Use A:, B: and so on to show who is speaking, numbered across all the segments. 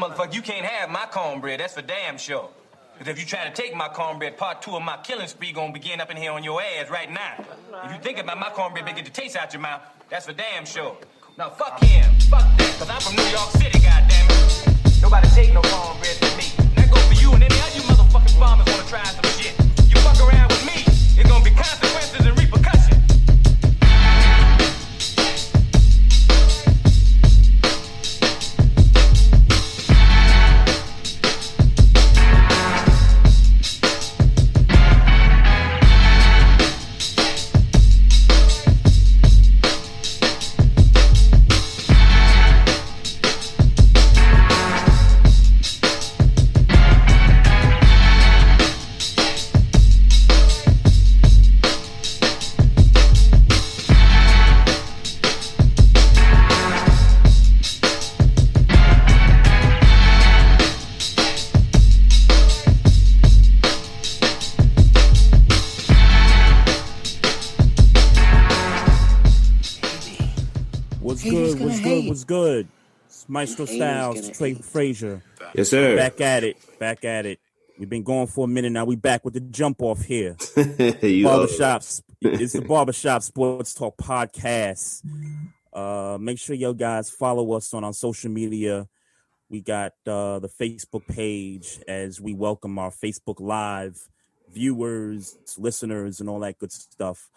A: motherfucker, you can't have my cornbread. That's for damn sure. Because if you try to take my cornbread, part 2 of my killing spree gonna begin up in here on your ass right now. If you think about my cornbread, get the taste out your mouth. That's for damn sure. Now fuck him, fuck that, because I'm from New York City, goddammit. Nobody take no cornbread from me. That goes for you and any other you motherfucking farmers wanna try some shit. You fuck around with me, it's gonna be consequences and repercussions.
B: What's good? It's Maestro Styles, Trey, Fraser.
C: Yes, sir.
B: Back at it. We've been going for a minute now. We back with the jump off here. Barbershops. It's the Barbershop Sports Talk Podcast. Make sure you guys follow us on our social media. We got the Facebook page as we welcome our Facebook Live viewers, listeners, and all that good stuff.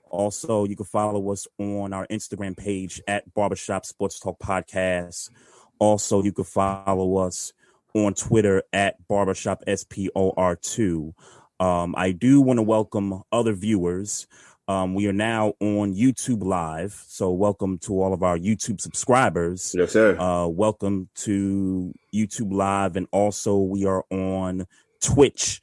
B: Also, you can follow us on our Instagram page at Barbershop Sports Talk Podcast. Also, you can follow us on Twitter at Barbershop SPOR2. I do want to welcome other viewers. We are now on YouTube Live, so welcome to all of our YouTube subscribers.
C: Yes, sir.
B: Welcome to YouTube Live, and also we are on Twitch.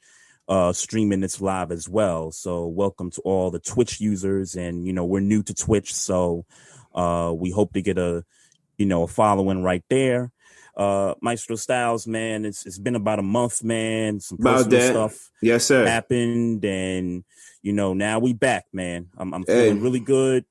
B: Streaming this live as well. So welcome to all the Twitch users, and we're new to Twitch, so we hope to get a following right there. Maestro Styles, man, it's been about a month, man. Some personal stuff,
C: yes, sir,
B: happened, and now we back, man. I'm feeling really good.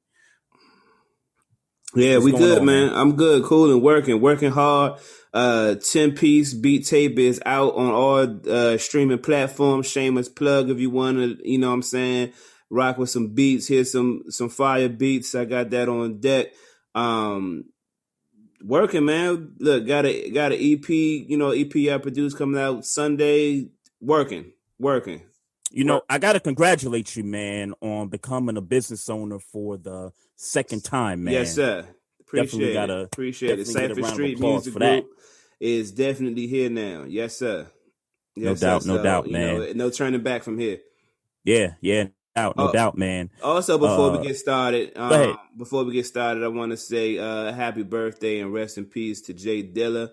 C: Yeah, we good, man. I'm good, cool, and working hard. 10-piece beat tape is out on all streaming platforms. Shameless plug if you want to, rock with some beats. Here's some fire beats. I got that on deck. Working, man. Look, got an EP, EP I produced coming out Sunday. Working.
B: I got to congratulate you, man, on becoming a business owner for the second time, man.
C: Yes, sir. Appreciate it. Cypher Street Music Group is definitely here now. Yes, sir.
B: No doubt, man.
C: No turning back from here.
B: Yeah, no doubt, man.
C: Also, before we get started, I want to say happy birthday and rest in peace to Jay Dilla.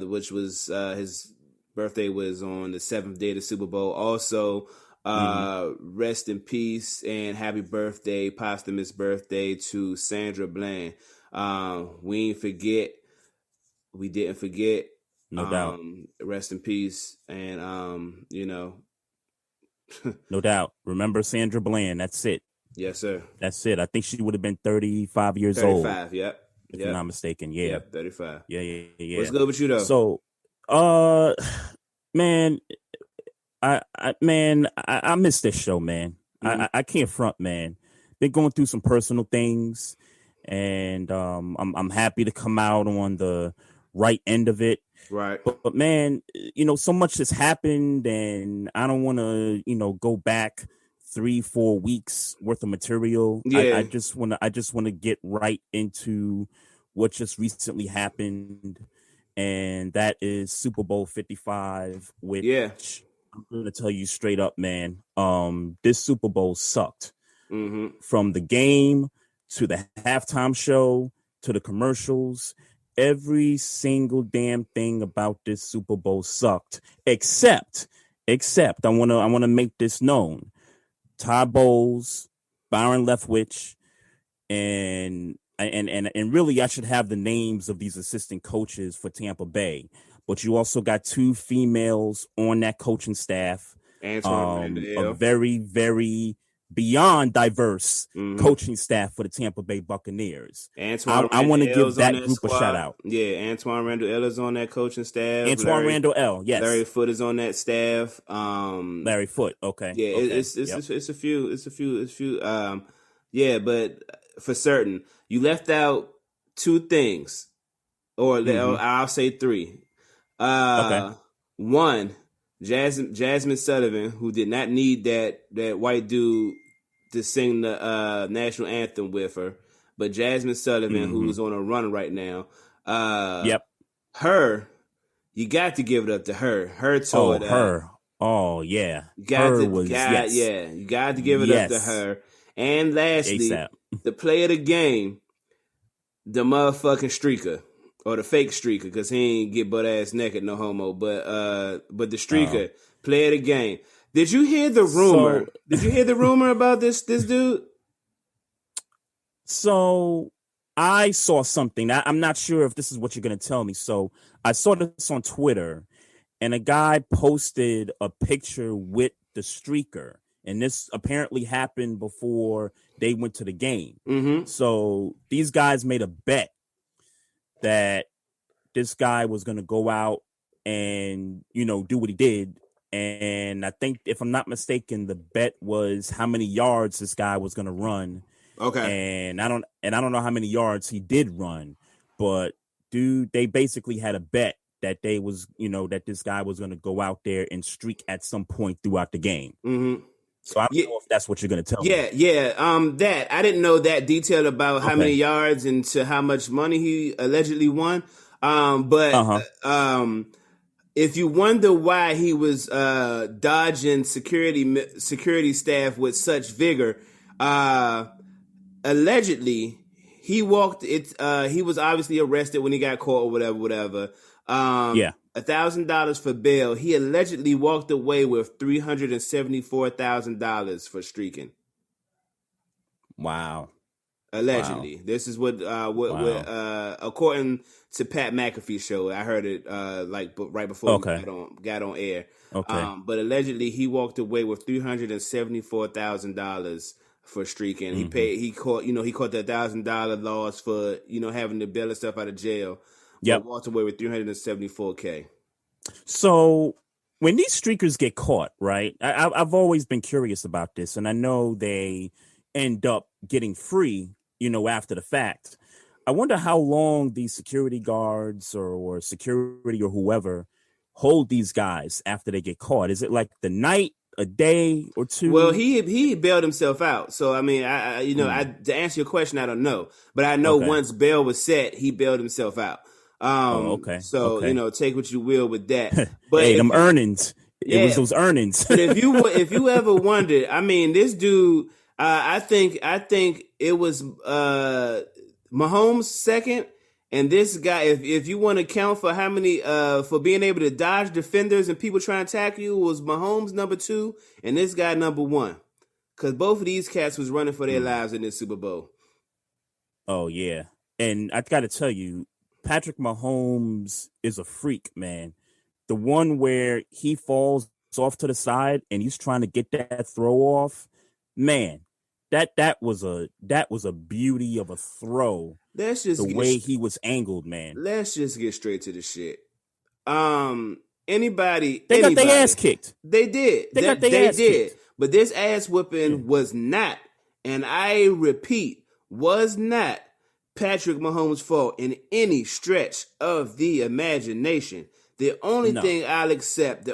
C: Which was his birthday was on the 7th day of the Super Bowl. Also, rest in peace and happy birthday, posthumous birthday to Sandra Bland. We didn't forget.
B: No doubt.
C: Rest in peace, and
B: No doubt. Remember Sandra Bland. That's it.
C: Yes, sir.
B: That's it. I think she would have been 35 years old.
C: 35, yep.
B: If I'm not mistaken. Yeah.
C: Yep, 35.
B: Yeah.
C: What's good with you, though?
B: So, man, I miss this show, man. Mm-hmm. I can't front, man. Been going through some personal things, and I'm happy to come out on the right end of it.
C: Right.
B: But man, so much has happened, and I don't want to, go back 3-4 weeks worth of material.
C: Yeah.
B: I just want to get right into what just recently happened, and that is Super Bowl 55, which I'm going to tell you straight up, man. This Super Bowl sucked.
C: Mm-hmm.
B: From the game to the halftime show to the commercials. Every single damn thing about this Super Bowl sucked, except I want to make this known. Todd Bowles, Byron Leftwich, and really I should have the names of these assistant coaches for Tampa Bay. But you also got 2 females on that coaching staff.
C: A
B: very, very beyond diverse coaching staff for the Tampa Bay Buccaneers.
C: I
B: want to give that group a shout out.
C: Yeah, Antoine Randall L is on that coaching staff.
B: Randall L, yes.
C: Larry Foote is on that staff.
B: Larry Foote, okay.
C: Yeah,
B: okay.
C: It's a few. Yeah, but for certain, you left out two things, or I'll say three. One, Jasmine Sullivan, who did not need that white dude to sing the national anthem with her, but Jasmine Sullivan, who's on a run right now. Her, you got to give it up to her. Her tore it up.
B: Her. Oh yeah.
C: You got to give it up to her. And lastly, ASAP. The play of the game, the motherfucking streaker. Or the fake streaker, because he ain't get butt ass naked, no homo. But the streaker, play of the game. Did you hear the rumor? Did you hear the rumor about this dude?
B: So I saw something. I'm not sure if this is what you're gonna tell me. So I saw this on Twitter, and a guy posted a picture with the streaker, and this apparently happened before they went to the game. So these guys made a bet that this guy was going to go out and, do what he did. And I think, if I'm not mistaken, the bet was how many yards this guy was going to run.
C: Okay.
B: And I don't know how many yards he did run, but dude, they basically had a bet that that this guy was going to go out there and streak at some point throughout the game. So I don't know if that's what you're going to tell me.
C: Yeah. That I didn't know that detail about how many yards and to how much money he allegedly won. But if you wonder why he was dodging security staff with such vigor, allegedly he walked it. He was obviously arrested when he got caught or whatever. $1,000 for bail. He allegedly walked away with $374,000 for streaking.
B: Wow.
C: Allegedly. Wow. This is what according to Pat McAfee's show. I heard it right before we got on air. But allegedly he walked away with $374,000 for streaking. He caught that $1,000 loss for having to bail himself out of jail. Walked away with $374K.
B: So when these streakers get caught, right? I've always been curious about this, and I know they end up getting free, after the fact. I wonder how long these security guards or security or whoever hold these guys after they get caught. Is it like the night, a day or two?
C: Well, he bailed himself out. So I mean, to answer your question, I don't know, but I know once bail was set, he bailed himself out. So take what you will with that. But
B: hey, them earnings. It was those earnings.
C: But if you ever wondered, I mean, this dude, I think it was Mahomes second, and this guy, if you want to count for how many for being able to dodge defenders and people trying to attack you, was Mahomes number 2 and this guy number 1, because both of these cats was running for their lives in this Super Bowl.
B: Oh yeah, and I got to tell you, Patrick Mahomes is a freak, man. The one where he falls off to the side and he's trying to get that throw off, man. That was a beauty of a throw. The way he was angled, man.
C: Let's just get straight to the shit. Anybody
B: got their ass kicked.
C: They did. They did. Kicked. But this ass whooping was not, and I repeat, was not Patrick Mahomes' fault in any stretch of the imagination. The only thing I'll accept,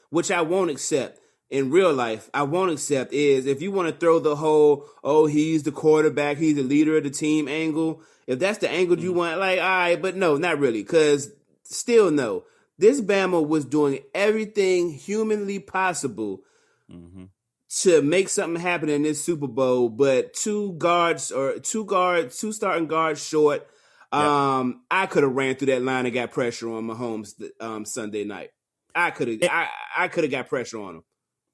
C: which I won't accept in real life, is if you want to throw the whole, he's the quarterback, he's the leader of the team angle. If that's the angle you want, all right, but no, not really, because still no. This Bama was doing everything humanly possible to make something happen in this Super Bowl, but two starting guards short. I could have ran through that line and got pressure on Mahomes Sunday night. I could have got pressure on him.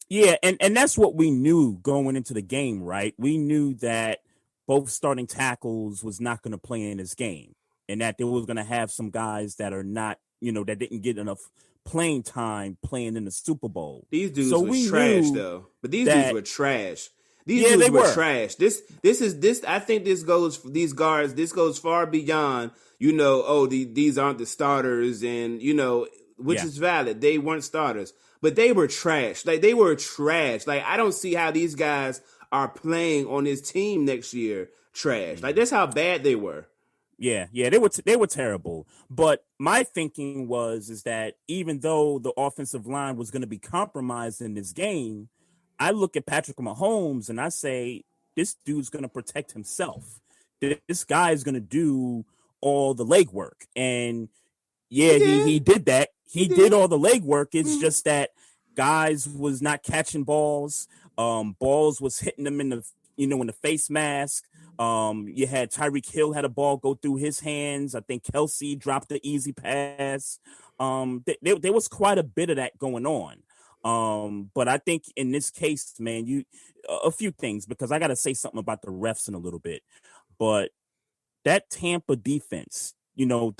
B: Yeah, and that's what we knew going into the game, right? We knew that both starting tackles was not going to play in this game, and that they was going to have some guys that are not that didn't get enough playing time playing in the Super Bowl.
C: These dudes were trash, though. But these dudes were trash. These dudes were trash. This I think this goes for these guards. This goes far beyond, these aren't the starters, and which is valid. They weren't starters, but they were trash. Like, they were trash. Like, I don't see how these guys are playing on this team next year. Trash. Like, that's how bad they were.
B: Yeah, they were terrible. But my thinking is that even though the offensive line was going to be compromised in this game, I look at Patrick Mahomes and I say, this dude's going to protect himself. This guy is going to do all the legwork. And he did that. He did all the legwork. It's just that guys was not catching balls. Balls was hitting them in the face mask. You had Tyreek Hill had a ball go through his hands. I think Kelsey dropped the easy pass. There was quite a bit of that going on. But I think in this case, man, a few things, because I got to say something about the refs in a little bit. But that Tampa defense, the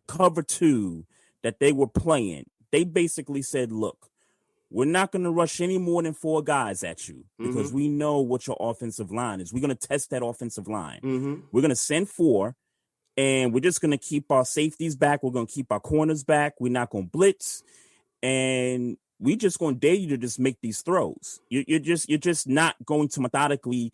B: cover 2 that they were playing, they basically said, look, we're not going to rush any more than 4 guys at you because we know what your offensive line is. We're going to test that offensive line. We're going to send 4, and we're just going to keep our safeties back. We're going to keep our corners back. We're not going to blitz, and we just going to dare you to just make these throws. You're just not going to methodically,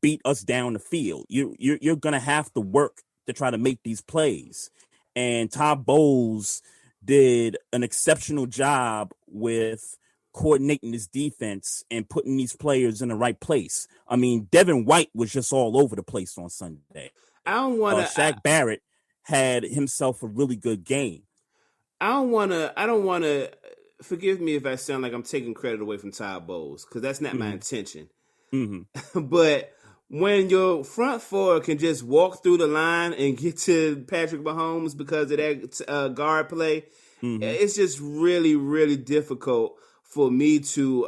B: beat us down the field. You're going to have to work to try to make these plays. And Todd Bowles did an exceptional job with coordinating this defense and putting these players in the right place. I mean, Devin White was just all over the place on Sunday.
C: I don't want to.
B: Shaq Barrett had himself a really good game.
C: I don't want to. Forgive me if I sound like I'm taking credit away from Todd Bowles, because that's not my intention. But when your front 4 can just walk through the line and get to Patrick Mahomes because of that guard play, it's just really, really difficult for me to,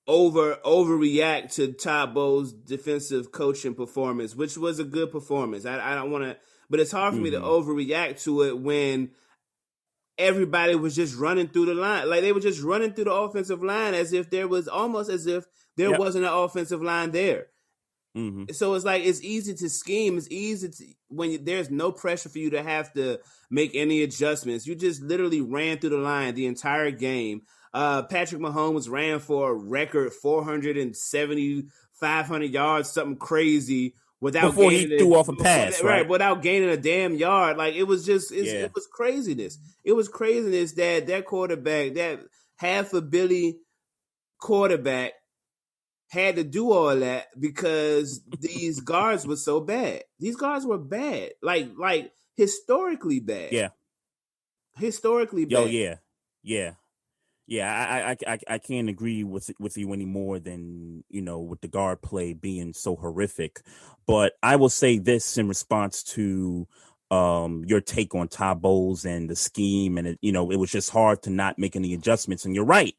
C: overreact to Todd Bowles' defensive coaching performance, which was a good performance. I don't want to, but it's hard for me to overreact to it when everybody was just running through the line. Like, they were just running through the offensive line as if there wasn't an offensive line there. So it's like, it's easy to scheme. It's easy to, when there's no pressure for you to have to make any adjustments. You just literally ran through the line the entire game. Patrick Mahomes ran for a record 470, 500 yards, something crazy,
B: before he threw off a pass, right?
C: Without gaining a damn yard. Like, it was just, it was craziness. It was craziness that quarterback, that half a billy quarterback, had to do all that because these guards were so bad. These guards were bad, like historically bad.
B: Yeah,
C: historically bad.
B: I can't agree with you any more than, with the guard play being so horrific. But I will say this in response to your take on Todd Bowles and the scheme, and it was just hard to not make any adjustments. And you're right.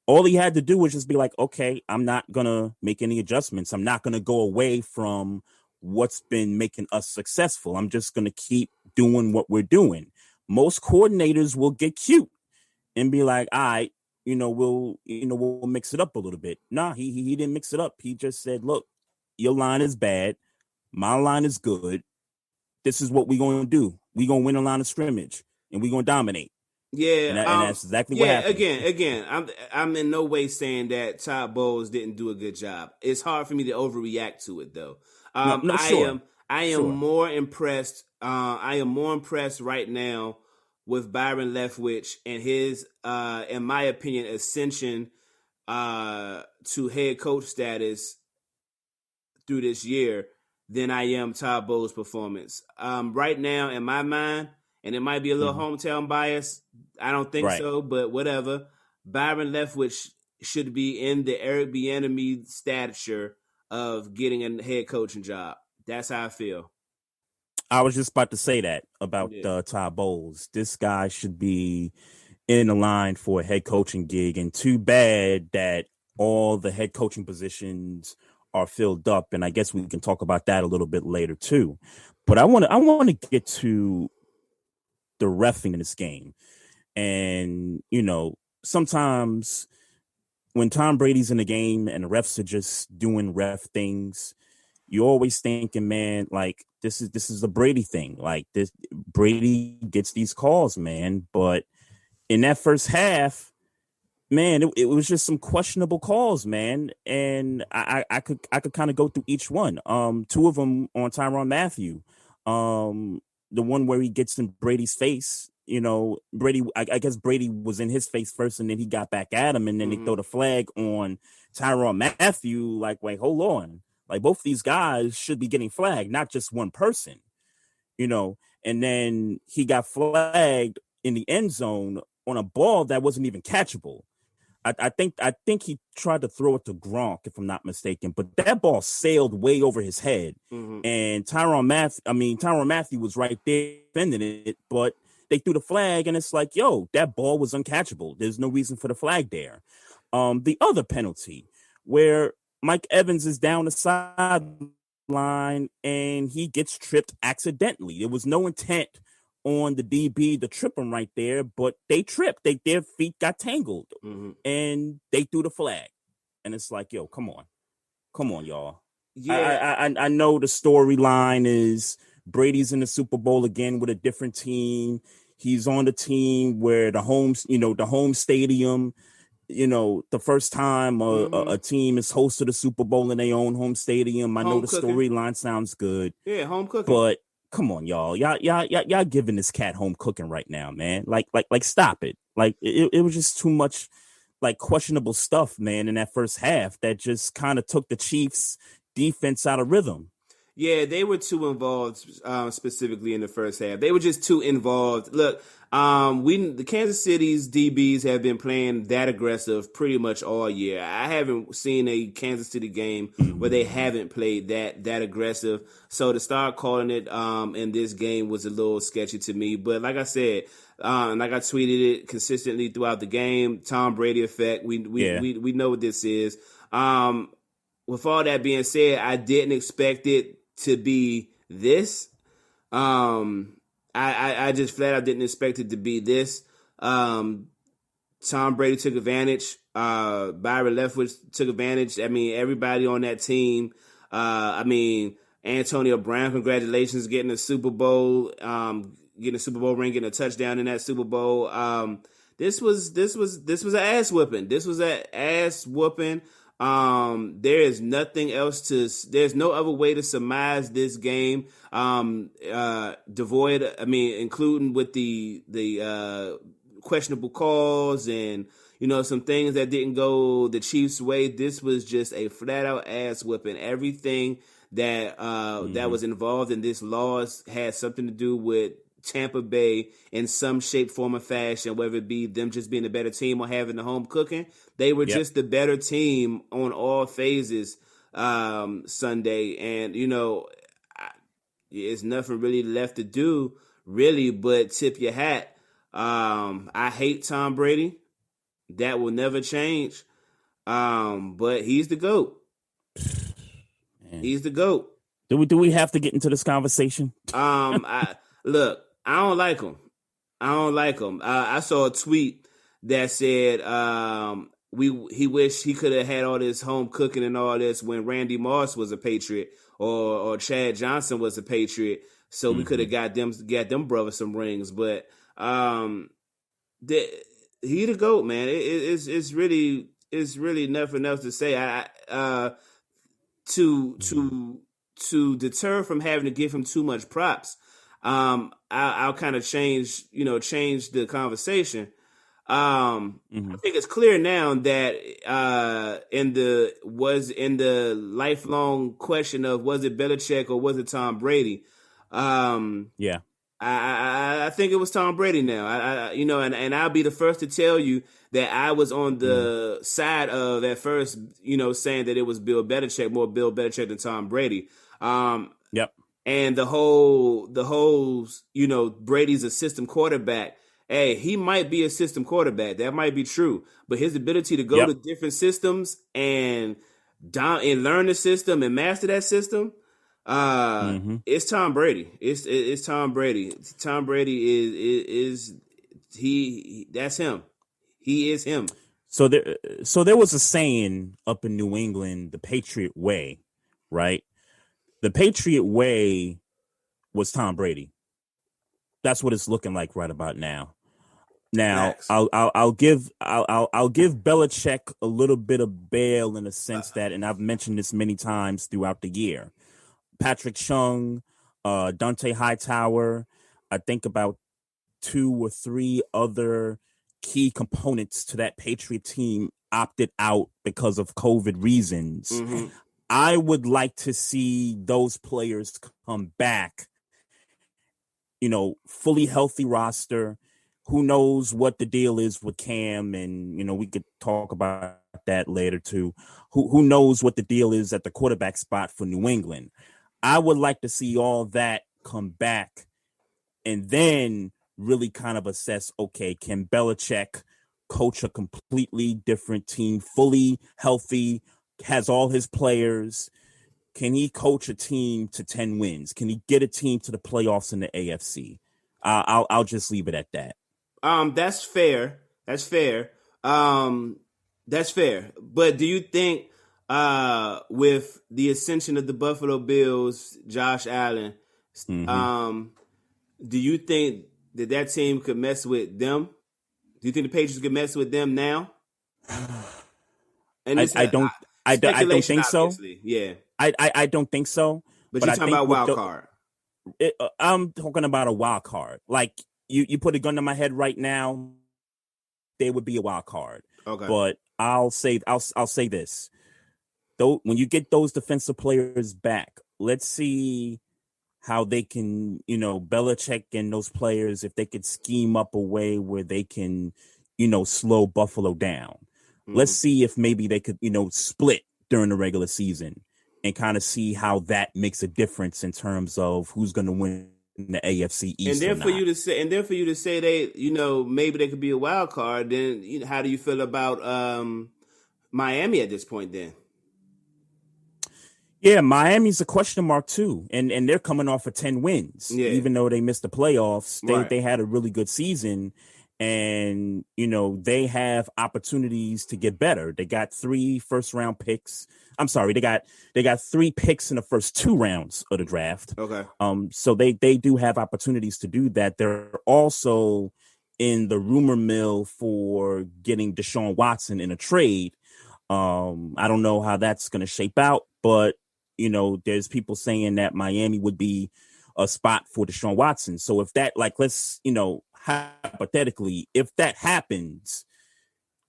B: All he had to do was just be like, okay, I'm not going to make any adjustments. I'm not going to go away from what's been making us successful. I'm just going to keep doing what we're doing. Most coordinators will get cute and be like, all right, we'll mix it up a little bit. Nah, he didn't mix it up. He just said, look, your line is bad. My line is good. This is what we're going to do. We're going to win a line of scrimmage and we're going to dominate.
C: Yeah,
B: and that's exactly what happened.
C: Again, I'm in no way saying that Todd Bowles didn't do a good job. It's hard for me to overreact to it, though. I am more impressed. I am more impressed right now with Byron Leftwich and his, in my opinion, ascension to head coach status through this year than I am Todd Bowles' performance. Right now, in my mind, and it might be a little hometown bias, I don't think so, but whatever. Byron Leftwich should be in the Eric Bieniemy stature of getting a head coaching job. That's how I feel.
B: I was just about to say that about Todd Bowles. This guy should be in the line for a head coaching gig, and too bad that all the head coaching positions are filled up. And I guess we can talk about that a little bit later too. But I want to get to the reffing in this game. And, sometimes when Tom Brady's in the game and the refs are just doing ref things, you're always thinking, man, like this is a Brady thing. Like this, Brady gets these calls, man. But in that first half, man, it was just some questionable calls, man. And I could kind of go through each one. Two of them on Tyrann Mathieu. The one where he gets in Brady's face. Brady, I guess Brady was in his face first, and then he got back at him, and then they throw the flag on Tyrann Mathieu. Like, wait, hold on. Like, both these guys should be getting flagged, not just one person, And then he got flagged in the end zone on a ball that wasn't even catchable. I think he tried to throw it to Gronk, if I'm not mistaken, but that ball sailed way over his head. And Tyrann Mathieu was right there defending it, but they threw the flag, and it's like, yo, that ball was uncatchable. There's no reason for the flag there. The other penalty where Mike Evans is down the sideline and he gets tripped accidentally. There was no intent on the DB to trip him right there, but they tripped. Their feet got tangled, and they threw the flag. And it's like, yo, come on, y'all. Yeah, I know the storyline is Brady's in the Super Bowl again with a different team. He's on the team where the home stadium, the first time a team is host to the Super Bowl in their own home stadium. I know the storyline sounds good.
C: Yeah, home cooking.
B: But come on, y'all. Y'all giving this cat home cooking right now, man. Like stop it. Like it was just too much like questionable stuff, man, in that first half that just kind of took the Chiefs defense out of rhythm.
C: Yeah, they were too involved, specifically in the first half. They were just too involved. Look, the Kansas City's DBs have been playing that aggressive pretty much all year. I haven't seen a Kansas City game where they haven't played that aggressive. So to start calling it in this game was a little sketchy to me. But like I said, like I tweeted it consistently throughout the game, Tom Brady effect. We know what this is. With all that being said, I didn't expect it to be this. I just flat out didn't expect it to be this. Tom Brady took advantage. Byron Leftwich took advantage. I mean, everybody on that team. Antonio Brown, congratulations, getting a Super Bowl, getting a Super Bowl ring, getting a touchdown in that Super Bowl. This was an ass whooping. This was an ass whooping. There is nothing else there's no other way to surmise this game, including with the questionable calls and, some things that didn't go the Chiefs' way. This was just a flat out ass whipping. Everything that was involved in this loss had something to do with Tampa Bay in some shape, form, or fashion, whether it be them just being a better team or having the home cooking. They were just the better team on all phases Sunday. And, there's nothing really left to do, really, but tip your hat. I hate Tom Brady. That will never change. But he's the GOAT. Man. He's the GOAT.
B: Do we have to get into this conversation?
C: Look, I don't like him. I saw a tweet that said he wished he could have had all this home cooking and all this when Randy Moss was a Patriot or Chad Johnson was a Patriot, so we could have got them brothers some rings. But he the GOAT, man. It's really nothing else to say. To deter from having to give him too much props, I'll kind of change the conversation. I think it's clear now that in the lifelong question of was it Belichick or was it Tom Brady? I think it was Tom Brady now. And I'll be the first to tell you that I was on the side of at first, saying that it was Bill Belichick than Tom Brady. And the whole, Brady's a system quarterback. Hey, he might be a system quarterback. That might be true. But his ability to go to different systems and learn the system and master that system, It's Tom Brady. It's Tom Brady. Tom Brady is that's him. He is him.
B: So there was a saying up in New England, the Patriot way, right? The Patriot way was Tom Brady. That's what it's looking like right about now. Now, I'll give Belichick a little bit of bail in a sense that, and I've mentioned this many times throughout the year. Patrick Chung, Dante Hightower, I think about 2 or 3 other key components to that Patriot team opted out because of COVID reasons. Mm-hmm. I would like to see those players come back, fully healthy roster. Who knows what the deal is with Cam, and, we could talk about that later too. Who knows what the deal is at the quarterback spot for New England. I would like to see all that come back and then really kind of assess, okay, can Belichick coach a completely different team, fully healthy, has all his players? Can he coach a team to 10 wins? Can he get a team to the playoffs in the AFC? I'll just leave it at that.
C: That's fair. That's fair. But do you think with the ascension of the Buffalo Bills, Josh Allen, do you think that team could mess with them? Do you think the Patriots could mess with them now? And
B: I don't think so.
C: Yeah.
B: I don't think so.
C: But you're talking about wild card.
B: I'm talking about a wild card. Like you put a gun to my head right now, they would be a wild card. Okay. But I'll say this. Though when you get those defensive players back, let's see how they can, Belichick and those players, if they could scheme up a way where they can, slow Buffalo down. Mm-hmm. Let's see if maybe they could, split during the regular season and kind of see how that makes a difference in terms of who's going to win the AFC East.
C: And then for you to say they, maybe they could be a wild card, then how do you feel about Miami at this point then?
B: Yeah, Miami's a question mark too, and they're coming off of 10 wins. Yeah. Even though they missed the playoffs, they had a really good season, and they have opportunities to get better. They got 3 first-round picks. I'm sorry, they got 3 picks in the first 2 rounds of the draft. Okay. So they do have opportunities to do that. They're also in the rumor mill for getting Deshaun Watson in a trade. I don't know how that's going to shape out, but there's people saying that Miami would be a spot for Deshaun Watson. So if that, let's, hypothetically, if that happens,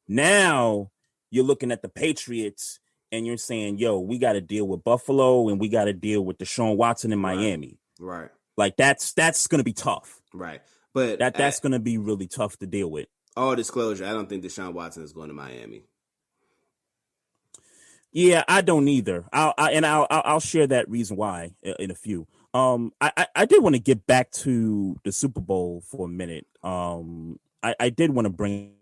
B: now you're looking at the Patriots and you're saying, we got to deal with Buffalo and we got to deal with Deshaun Watson in Miami.
C: Right.
B: Like that's going to be tough.
C: Right. But
B: that's going to be really tough to deal with.
C: All disclosure, I don't think Deshaun Watson is going to Miami.
B: Yeah, I don't either. I'll share that reason why in a few. I did want to get back to the Super Bowl for a minute. I did want to bring.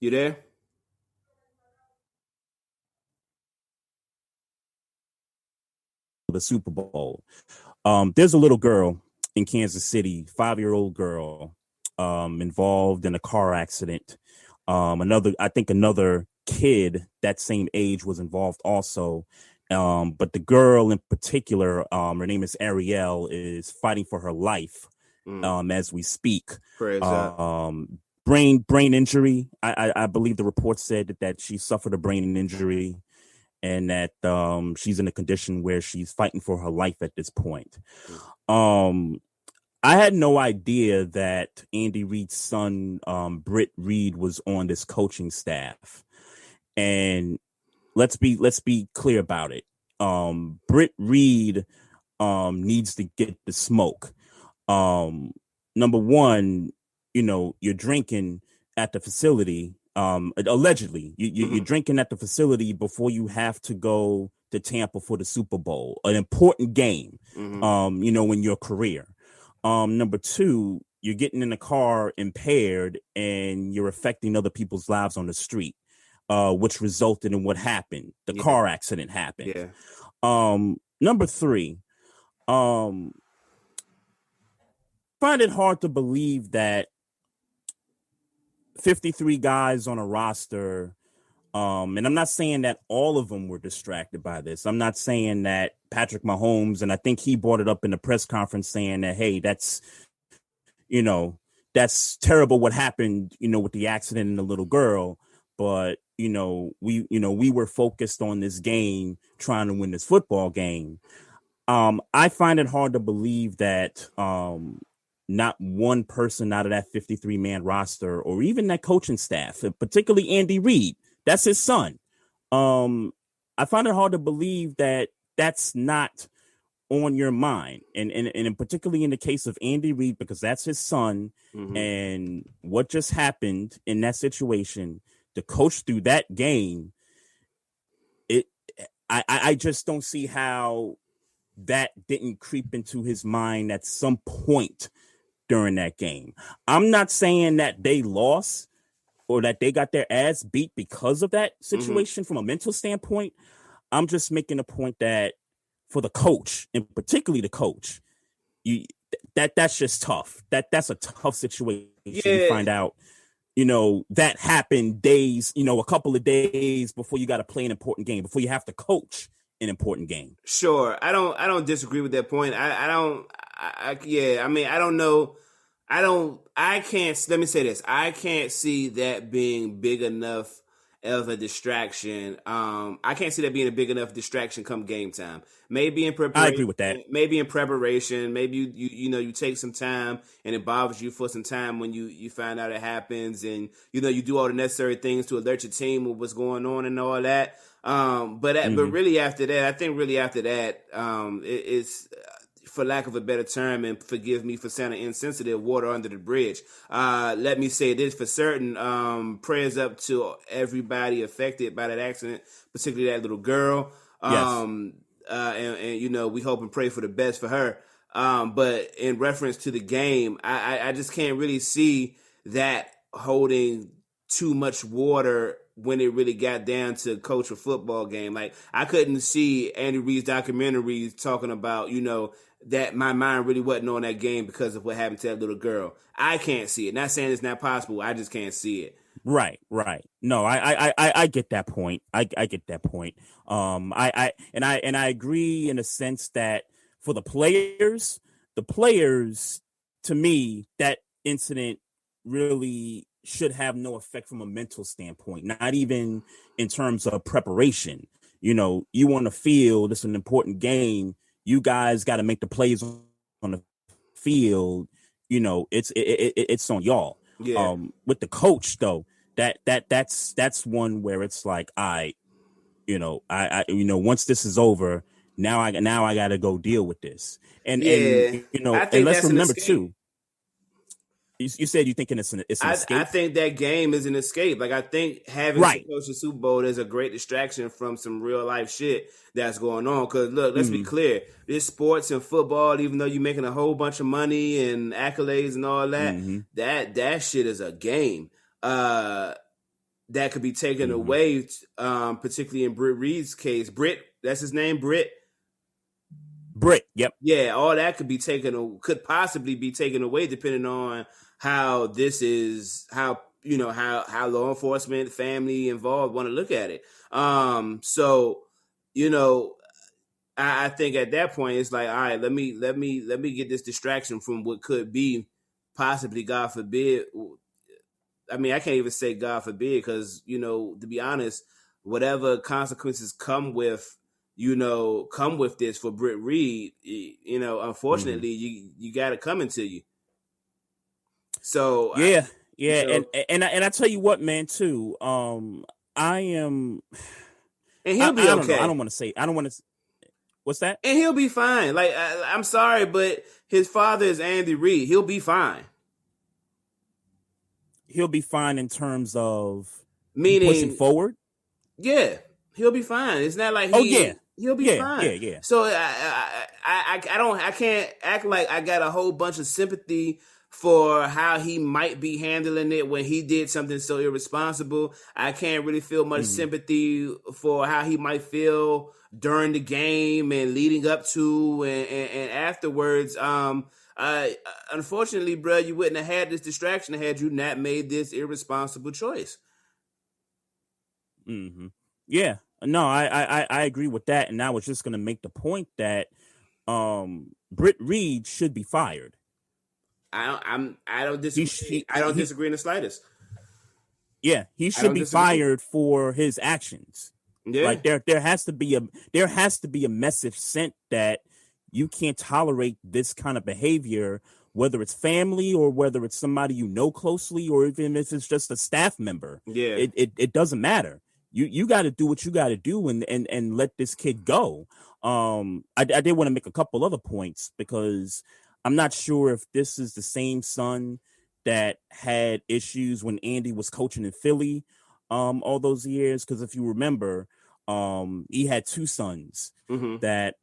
C: You there?
B: The Super Bowl. There's a little girl in Kansas City, 5-year-old girl. Involved in a car accident. Another kid that same age was involved also. But the girl in particular, her name is Ariel, is fighting for her life as we speak. Brain injury. I believe the report said that she suffered a brain injury and that she's in a condition where she's fighting for her life at this point. I had no idea that Andy Reid's son, Britt Reid, was on this coaching staff. And let's be clear about it. Britt Reid needs to get the smoke. Number one, you're drinking at the facility. Allegedly, you're drinking at the facility before you have to go to Tampa for the Super Bowl, an important game, in your career. Number 2, you're getting in the car impaired and you're affecting other people's lives on the street. which resulted in what happened. The car accident happened.
C: Yeah.
B: Number 3, find it hard to believe that 53 guys on a roster, and I'm not saying that all of them were distracted by this. I'm not saying that Patrick Mahomes, and I think he brought it up in the press conference saying that, hey, that's terrible what happened, with the accident and the little girl. But, we were focused on this game, trying to win this football game. I find it hard to believe that not one person out of that 53-man roster or even that coaching staff, particularly Andy Reid, that's his son. I find it hard to believe that that's not on your mind. And particularly in the case of Andy Reid, because that's his son, and what just happened in that situation, the coach through that game, I just don't see how that didn't creep into his mind at some point during that game. I'm not saying that they lost or that they got their ass beat because of that situation from a mental standpoint. I'm just making a point that for the coach, and particularly the coach, that's just tough. That's a tough situation. You find out, that happened days, a couple of days before you got to play an important game, before you have to coach an important game.
C: Sure. I don't disagree with that point. I don't know. Let me say this. I can't see that being big enough of a distraction. I can't see that being a big enough distraction come game time. Maybe in preparation.
B: I agree with that.
C: Maybe in preparation. Maybe you take some time and it bothers you for some time when you find out it happens, and you do all the necessary things to alert your team of what's going on and all that. But really after that, it's for lack of a better term, and forgive me for sounding insensitive, water under the bridge. Let me say this for certain. Prayers up to everybody affected by that accident, particularly that little girl.
B: Yes.
C: And we hope and pray for the best for her. But in reference to the game, I just can't really see that holding too much water when it really got down to coach a football game. Like, I couldn't see Andy Reid's documentaries talking about, that my mind really wasn't on that game because of what happened to that little girl. I can't see it. Not saying it's not possible. I just can't see it.
B: Right. No, I get that point. I get that point. I agree in a sense that for the players, to me, that incident really should have no effect from a mental standpoint, not even in terms of preparation. You want to feel this is an important game. You guys got to make the plays on the field. It's on y'all.
C: Yeah.
B: With the coach though, that's one where it's like, I once this is over, now I got to go deal with this. And let's remember too. You said you thinking it's an escape?
C: I think that game is an escape. Like, I think having to coach the Super Bowl is a great distraction from some real life shit that's going on. Because look, let's be clear. This sports and football, even though you're making a whole bunch of money and accolades and all that, that shit is a game that could be taken away. Particularly in Britt Reid's case, that's his name, Britt.
B: Yep.
C: Yeah, all that could possibly be taken away depending on how how law enforcement, family involved want to look at it. I think at that point it's like, all right, let me get this distraction from what could be possibly, God forbid. I mean, I can't even say God forbid because, to be honest, whatever consequences come with this for Britt Reid, unfortunately, you got it coming to you. So
B: and I tell you what, man, too. I am,
C: and he'll be okay.
B: I don't want to. What's that?
C: And he'll be fine. Like, I'm sorry, but his father is Andy Reid. He'll be fine.
B: He'll be fine in terms of
C: meaning
B: pushing forward.
C: Yeah, he'll be fine. It's not like he'll be fine.
B: Yeah.
C: So I can't act like I got a whole bunch of sympathy for how he might be handling it when he did something so irresponsible. I can't really feel much sympathy for how he might feel during the game and leading up to and afterwards. Unfortunately, bro, you wouldn't have had this distraction had you not made this irresponsible choice.
B: Mm-hmm. Yeah, no, I agree with that, and I was just going to make the point that Britt Reed should be fired.
C: I don't disagree. I don't disagree in the slightest.
B: Yeah, he should be fired for his actions. Yeah, like there has to be a message sent that you can't tolerate this kind of behavior, whether it's family or whether it's somebody you know closely, or even if it's just a staff member. Yeah, it doesn't matter. You got to do what you got to do and let this kid go. I did want to make a couple other points because I'm not sure if this is the same son that had issues when Andy was coaching in Philly all those years. Because if you remember, he had two sons that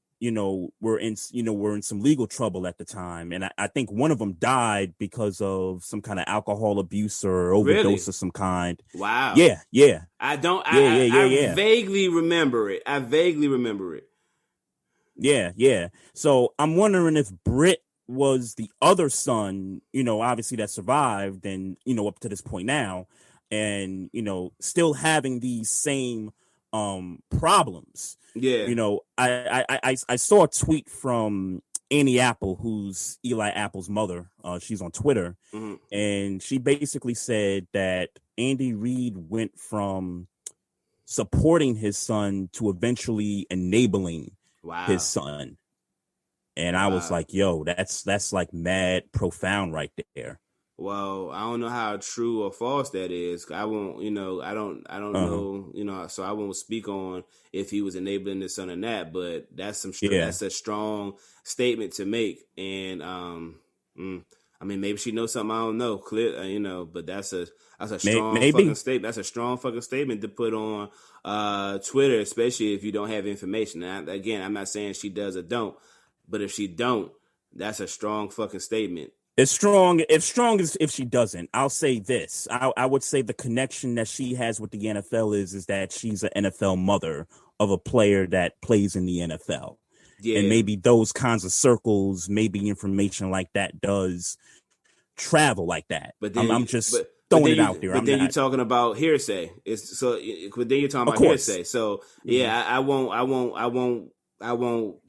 B: were in some legal trouble at the time, and I think one of them died because of some kind of alcohol abuse or overdose of some kind. Wow. Yeah. I
C: vaguely remember it.
B: Yeah. So I'm wondering if Britt was the other son, obviously that survived and, up to this point now, and, still having these same problems. Yeah. I saw a tweet from Annie Apple, who's Eli Apple's mother. She's on Twitter, and she basically said that Andy Reid went from supporting his son to eventually enabling his son. And I was like, yo, that's like mad profound right there.
C: Well, I don't know how true or false that is. I won't, I don't know, so I won't speak on if he was enabling his son or not, but that's that's a strong statement to make. And, I mean, maybe she knows something I don't know, clear, but that's a strong fucking statement. That's a strong fucking statement to put on Twitter, especially if you don't have information. And again, I'm not saying she does or don't, but if she don't, that's a strong fucking statement.
B: It's strong as if she doesn't. I'll say this. I would say the connection that she has with the NFL is that she's an NFL mother of a player that plays in the NFL. Yeah. And maybe those kinds of circles, maybe information like that does travel like that. But then I'm just throwing it out there.
C: But then you're talking about hearsay. But then you're talking about hearsay. So yeah, I won't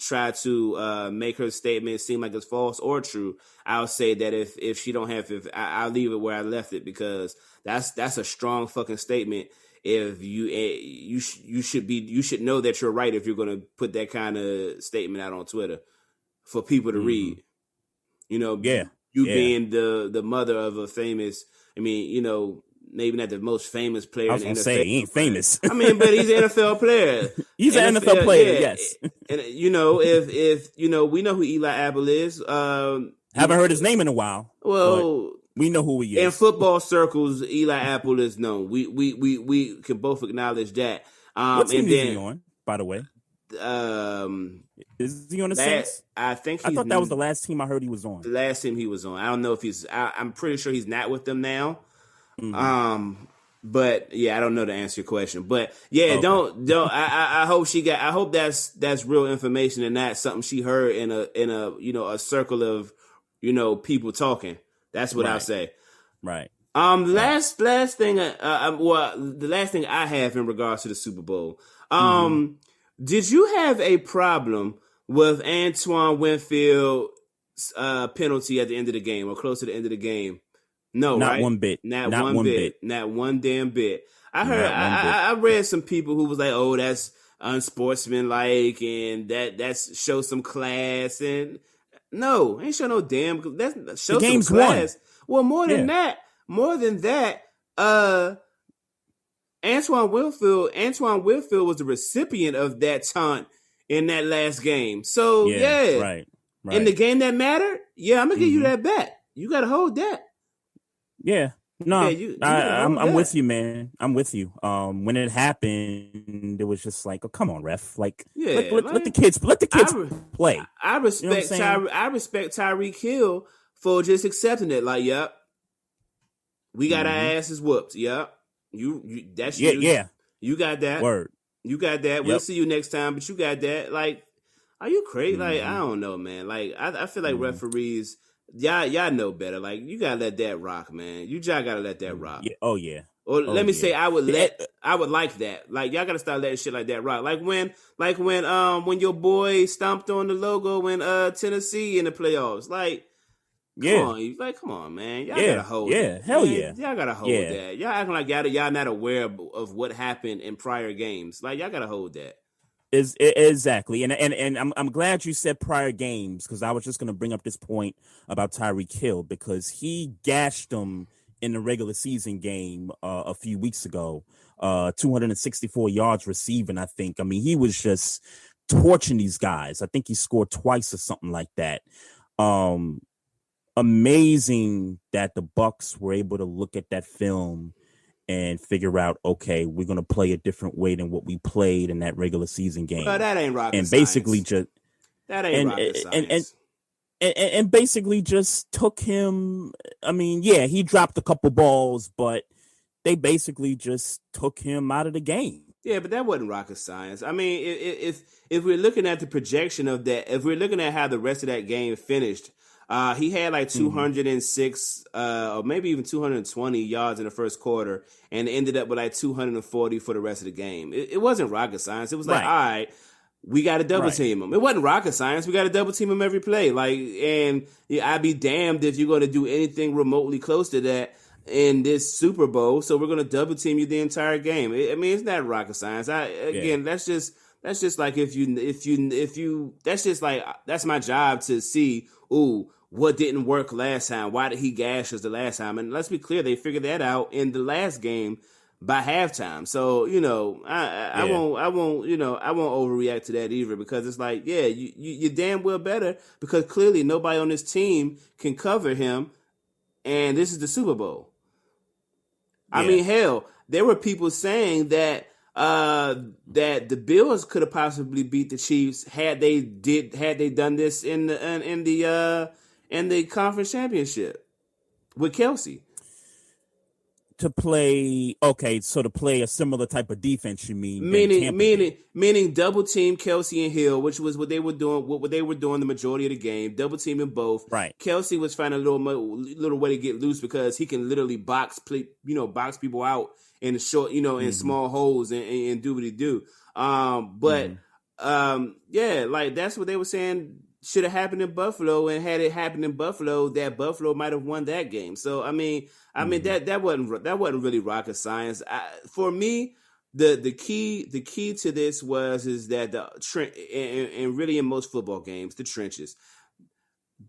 C: try to make her statement seem like it's false or true. I'll say that if she don't have, I'll leave it where I left it, because that's a strong fucking statement. If you should know that you're right if you're going to put that kind of statement out on Twitter for people to read. Being the mother of a famous, maybe not the most famous player.
B: I was going to say, he ain't famous.
C: But he's an NFL player.
B: He's an NFL player, yes.
C: And, if we know who Eli Apple is.
B: Haven't heard his name in a while.
C: Well,
B: we know who he is.
C: In football circles, Eli Apple is known. We can both acknowledge that.
B: What team is he on, by the way? Is he on the Saints?
C: I thought
B: that was the last team I heard he was on.
C: The last team he was on. I don't know if he's. I'm pretty sure he's not with them now. But yeah, I don't know to answer your question. But yeah, okay. don't. I hope that's real information and not something she heard in a circle of people talking. That's what I'll say.
B: Right.
C: The last thing. The last thing I have in regards to the Super Bowl. Did you have a problem with Antoine Winfield's penalty at the end of the game or close to the end of the game? No,
B: not
C: right?
B: one bit.
C: Not one bit. Not one damn bit. I read some people who was like, "Oh, that's unsportsmanlike, and that shows some class." And no, ain't show no damn. That show some class. Well, more than that, Antoine Winfield was the recipient of that taunt in that last game. So
B: right.
C: In the game that mattered, I'm gonna give you that back. You gotta hold that.
B: Yeah. No, I'm with you, man. I'm with you. When it happened, it was just like, oh, come on, ref. Like, let the kids play.
C: I respect Tyreek Hill for just accepting it. Like, yep, we got our asses whooped. Yep, that's you.
B: Yeah,
C: you got that.
B: Word.
C: You got that. We'll see you next time, but you got that. Like, are you crazy? Like, I don't know, man. Like, I feel like referees, y'all know better. Like, you gotta let that rock, man. You just gotta let that rock.
B: Yeah. Oh yeah.
C: Or let me say, I would like that. Like, y'all gotta start letting shit like that rock. Like when your boy stomped on the logo in Tennessee in the playoffs. Like, come on, man. Y'all gotta hold that.
B: Yeah, hell yeah.
C: Y'all gotta hold that. Y'all acting like y'all not aware of what happened in prior games. Like, y'all gotta hold that.
B: Exactly, and I'm glad you said prior games, because I was just going to bring up this point about Tyreek Hill, because he gashed them in the regular season game a few weeks ago, 264 yards receiving, I think. I mean, he was just torching these guys. I think he scored twice or something like that. Amazing that the Bucs were able to look at that film and figure out, okay, we're going to play a different way than what we played in that regular season game.
C: Well, that ain't rocket
B: and
C: science.
B: Basically just
C: that ain't rocket science.
B: And basically just took him. I mean, yeah, he dropped a couple balls, but they basically just took him out of the game.
C: Yeah, but that wasn't rocket science. I mean, if we're looking at the projection of that, if we're looking at how the rest of that game finished, he had like 206 or maybe even 220 yards in the first quarter, and ended up with like 240 for the rest of the game. It wasn't rocket science. It was like, all right, we got to double team him. It wasn't rocket science. We got to double team him every play. Like, and I'd be damned if you're going to do anything remotely close to that in this Super Bowl. So we're going to double team you the entire game. I mean, it's not rocket science. That's just like if you that's just like, that's my job to see, what didn't work last time? Why did he gash us the last time? And let's be clear, they figured that out in the last game by halftime. So, I won't overreact to that either, because it's like, you damn well better, because clearly nobody on this team can cover him, and this is the Super Bowl. Yeah. I mean, hell, there were people saying that that the Bills could have possibly beat the Chiefs had they done this in the conference championship with Kelsey.
B: To play a similar type of defense, you mean?
C: Meaning double team Kelsey and Hill, which was what they were doing. What they were doing the majority of the game, double teaming both.
B: Right.
C: Kelsey was finding a little way to get loose, because he can literally box people out in the short, in small holes and do what he do. Like that's what they were saying should have happened in Buffalo, and had it happened in Buffalo, that Buffalo might have won that game. So I mean that wasn't really rocket science. For me, the key to this is that and really in most football games, the trenches.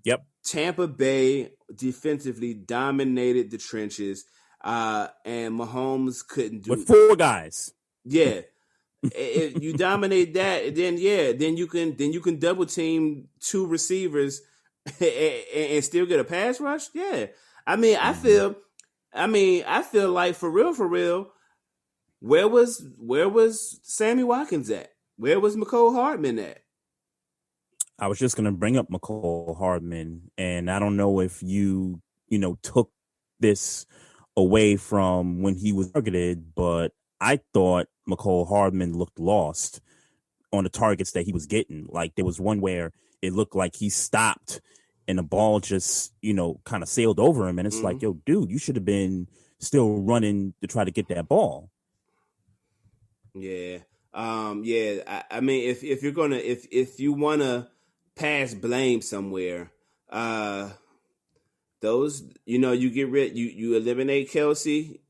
B: Yep. Tampa
C: Bay defensively dominated the trenches, and Mahomes couldn't do
B: with 4 guys.
C: Yeah. If you dominate that, then you can double team 2 receivers and still get a pass rush. Yeah, I mean, I feel like for real, where was Sammy Watkins at? Where was McCole Hardman at?
B: I was just gonna bring up McCole Hardman, and I don't know if you took this away from when he was targeted, but I thought McCole Hardman looked lost on the targets that he was getting. Like, there was one where it looked like he stopped and the ball just, kind of sailed over him. And it's like, yo, dude, you should have been still running to try to get that ball.
C: Yeah. I mean, if you're going to, if you want to pass blame somewhere, those, you get rid, you eliminate Kelsey.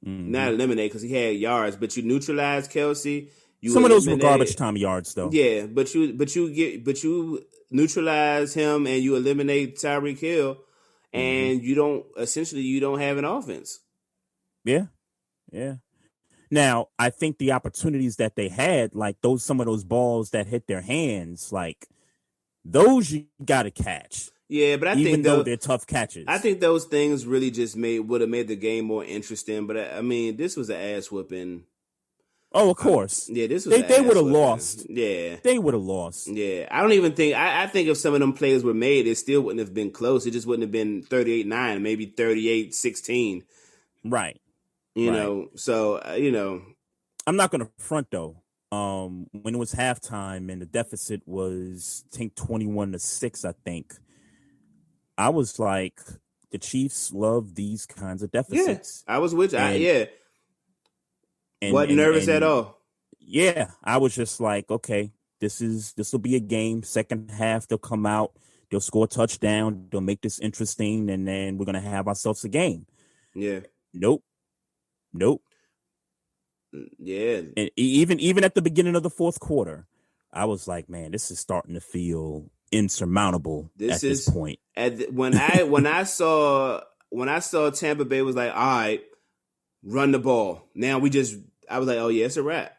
C: Not eliminate, because he had yards, but you neutralize Kelsey.
B: Some of those were garbage time yards, though.
C: Yeah, but you neutralize him, and you eliminate Tyreek Hill, and you don't have an offense.
B: Yeah. Now, I think the opportunities that they had, like some of those balls that hit their hands, like those you got to catch.
C: Yeah, but
B: even though they're tough catches,
C: I think those things really just would have made the game more interesting. But I mean, this was an ass whooping.
B: Oh, of course.
C: Yeah, this was
B: they would have lost.
C: Yeah,
B: they would have lost.
C: Yeah, I don't even think. I think if some of them plays were made, it still wouldn't have been close. It just wouldn't have been 38-9, maybe 38-16.
B: Right.
C: You know. So
B: I'm not gonna front though. When it was halftime and the deficit was, I think, 21-6, I think, I was like, the Chiefs love these kinds of deficits.
C: Yeah, I was with you. Wasn't nervous at all.
B: Yeah, I was just like, okay, this will be a game. Second half, they'll come out, they'll score a touchdown, they'll make this interesting, and then we're gonna have ourselves a game.
C: Yeah.
B: Nope.
C: Yeah.
B: And even at the beginning of the fourth quarter, I was like, man, this is starting to feel insurmountable at this point.
C: When I saw Tampa Bay was like, all right, run the ball. Now I was like, oh yeah, it's a wrap.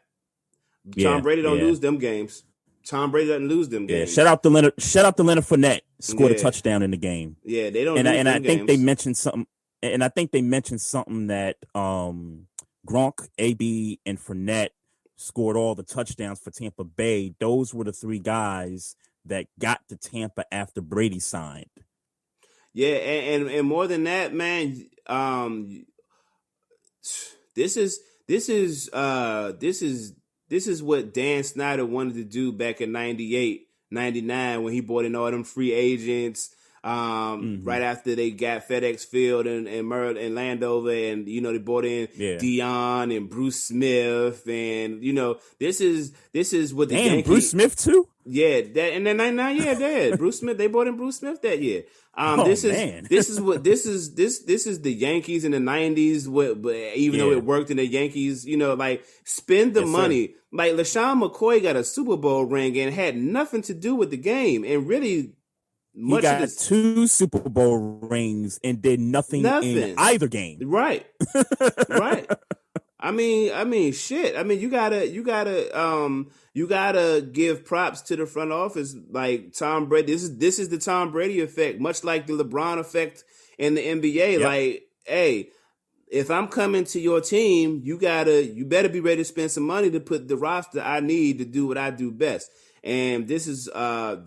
C: Tom Brady don't lose them games. Tom Brady doesn't lose them games.
B: Shout out to Leonard Fournette, scored a touchdown in the game.
C: Yeah, they don't.
B: And I think
C: games.
B: they mentioned something. And I think they mentioned something that Gronk, AB, and Fournette scored all the touchdowns for Tampa Bay. Those were the three guys that got to Tampa after Brady signed.
C: Yeah, and more than that, man. This is what Dan Snyder wanted to do back in 98, 99 when he brought in all them free agents. Right after they got FedEx Field and Landover, and they brought in Dion and Bruce Smith, and this is what the Yankees.
B: Bruce Smith too.
C: Yeah, that in the 99, Dad. Bruce Smith, they brought in Bruce Smith that year. This is the Yankees in the 90s. Though it worked in the Yankees, spend the money. Sir. Like LaShawn McCoy got a Super Bowl ring and had nothing to do with the game, and really.
B: He got 2 Super Bowl rings and did nothing in either game.
C: Right. Right. I mean, shit. I mean, you gotta give props to the front office, like Tom Brady. This is the Tom Brady effect, much like the LeBron effect in the NBA. Yep. Like, hey, if I'm coming to your team, you better be ready to spend some money to put the roster I need to do what I do best. And this is what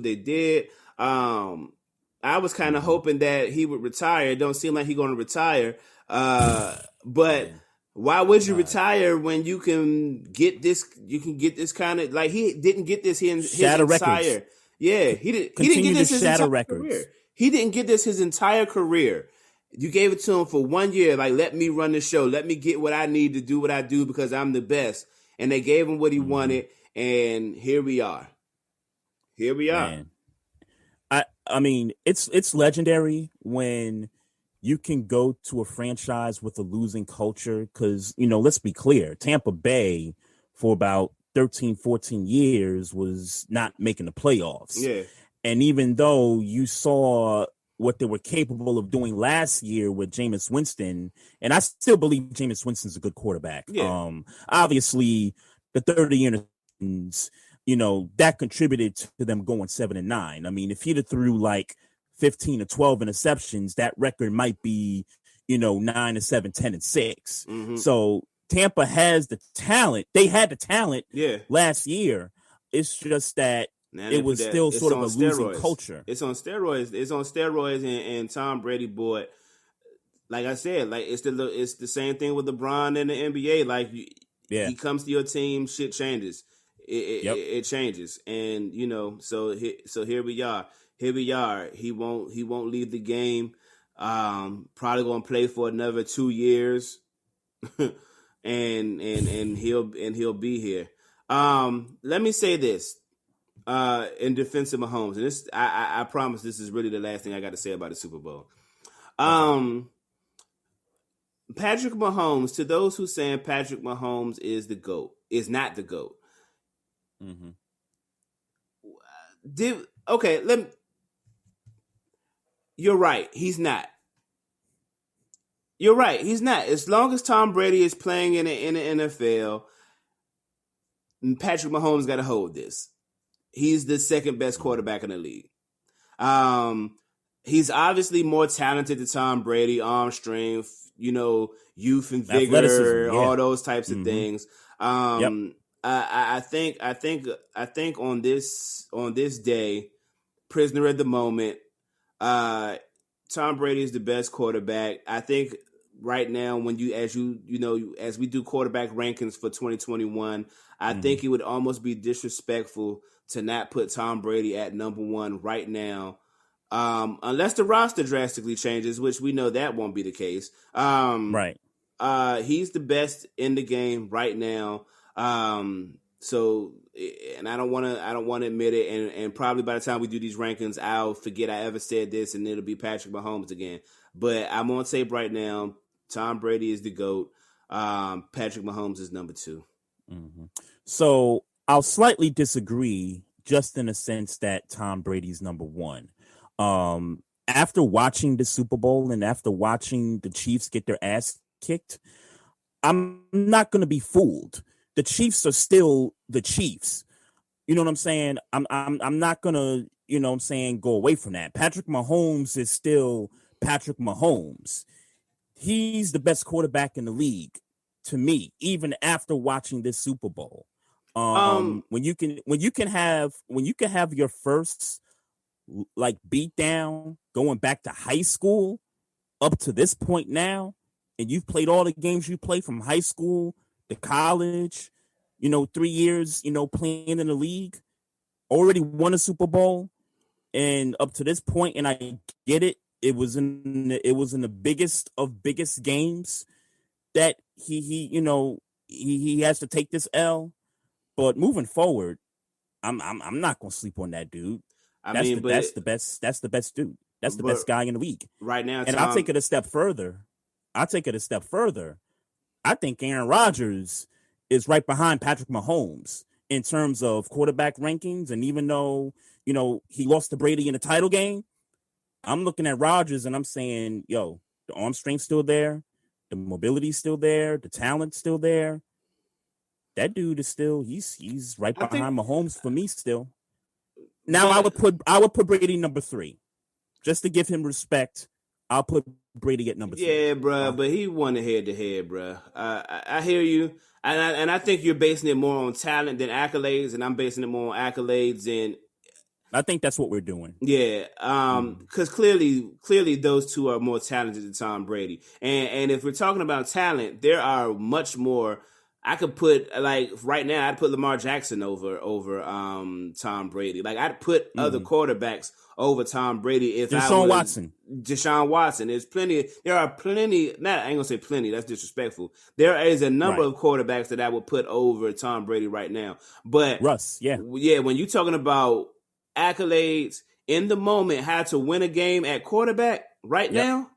C: they did. I was kind of hoping that he would retire. It don't seem like he's going to retire. But why would you retire when you can get this? You can get this kind of, like, he didn't get this his entire. Records. Yeah, he didn't get this his entire career. He didn't get this his entire career. You gave it to him for 1 year. Like, let me run the show. Let me get what I need to do what I do because I'm the best. And they gave him what he wanted. And here we are. Man.
B: I mean, it's legendary when you can go to a franchise with a losing culture because, let's be clear, Tampa Bay for about 13, 14 years was not making the playoffs.
C: Yeah.
B: And even though you saw what they were capable of doing last year with Jameis Winston, and I still believe Jameis Winston's a good quarterback.
C: Yeah.
B: Obviously, the 30 interceptions, that contributed to them going 7-9. I mean, if he'd have threw like 15 or 12 interceptions, that record might be, 9-7, 10-6.
C: Mm-hmm.
B: So Tampa has the talent. They had the talent last year. It's just that it was still sort of a losing culture.
C: It's on steroids. And Tom Brady bought, like I said, like it's the same thing with LeBron in the NBA. Like he comes to your team, shit changes. It changes, and so here we are. He won't leave the game. Probably gonna play for another 2 years, and he'll be here. Let me say this in defense of Mahomes, and this I promise this is really the last thing I got to say about the Super Bowl. Patrick Mahomes. To those who saying Patrick Mahomes is the GOAT, is not the GOAT.
B: Mm-hmm.
C: You're right. He's not. You're right. He's not. As long as Tom Brady is playing in the NFL, Patrick Mahomes got to hold this. He's the second best quarterback in the league. He's obviously more talented than Tom Brady, arm strength, youth and vigor, all those types of things. I think on this day, prisoner at the moment, Tom Brady is the best quarterback. I think right now, as we do quarterback rankings for 2021, I think it would almost be disrespectful to not put Tom Brady at number one right now, unless the roster drastically changes, which we know that won't be the case.
B: Right.
C: He's the best in the game right now. So, and I don't want to admit it, and probably by the time we do these rankings, I'll forget I ever said this, and it'll be Patrick Mahomes again. But I'm on tape right now. Tom Brady is the GOAT. Patrick Mahomes is number two.
B: Mm-hmm. So I'll slightly disagree, just in a sense that Tom Brady's number one. After watching the Super Bowl and after watching the Chiefs get their ass kicked, I'm not going to be fooled. The Chiefs are still the Chiefs. You know what I'm saying? I'm not going to, go away from that. Patrick Mahomes is still Patrick Mahomes. He's the best quarterback in the league to me, even after watching this Super Bowl. When you can have your first like beatdown going back to high school up to this point now, and you've played all the games you played from high school to college, 3 years, playing in the league, already won a Super Bowl, and up to this point, and I get it. It was in the biggest of biggest games that he has to take this L. But moving forward, I'm not gonna sleep on that dude. That's the best dude. That's the best guy in the league
C: right now.
B: And I'll take it a step further. I think Aaron Rodgers is right behind Patrick Mahomes in terms of quarterback rankings. And even though, he lost to Brady in the title game, I'm looking at Rodgers and I'm saying, the arm strength's still there. The mobility's still there. The talent's still there. That dude is still, he's right behind Mahomes for me still. Now I would put Brady number 3. Just to give him respect. I'll put Brady at number 3.
C: Yeah, bro, but he won the head-to-head, bro. I hear you, and I think you're basing it more on talent than accolades, and I'm basing it more on accolades. And
B: I think that's what we're doing.
C: Yeah, because clearly those two are more talented than Tom Brady. And if we're talking about talent, there are much more. I could put, like, right now, I'd put Lamar Jackson over Tom Brady. Like, I'd put other quarterbacks over Tom Brady if
B: Deshaun Watson.
C: Deshaun Watson. There are plenty, not, I ain't gonna say plenty, that's disrespectful. There is a number of quarterbacks that I would put over Tom Brady right now. But
B: Russ, yeah,
C: when you're talking about accolades in the moment, how to win a game at quarterback right now,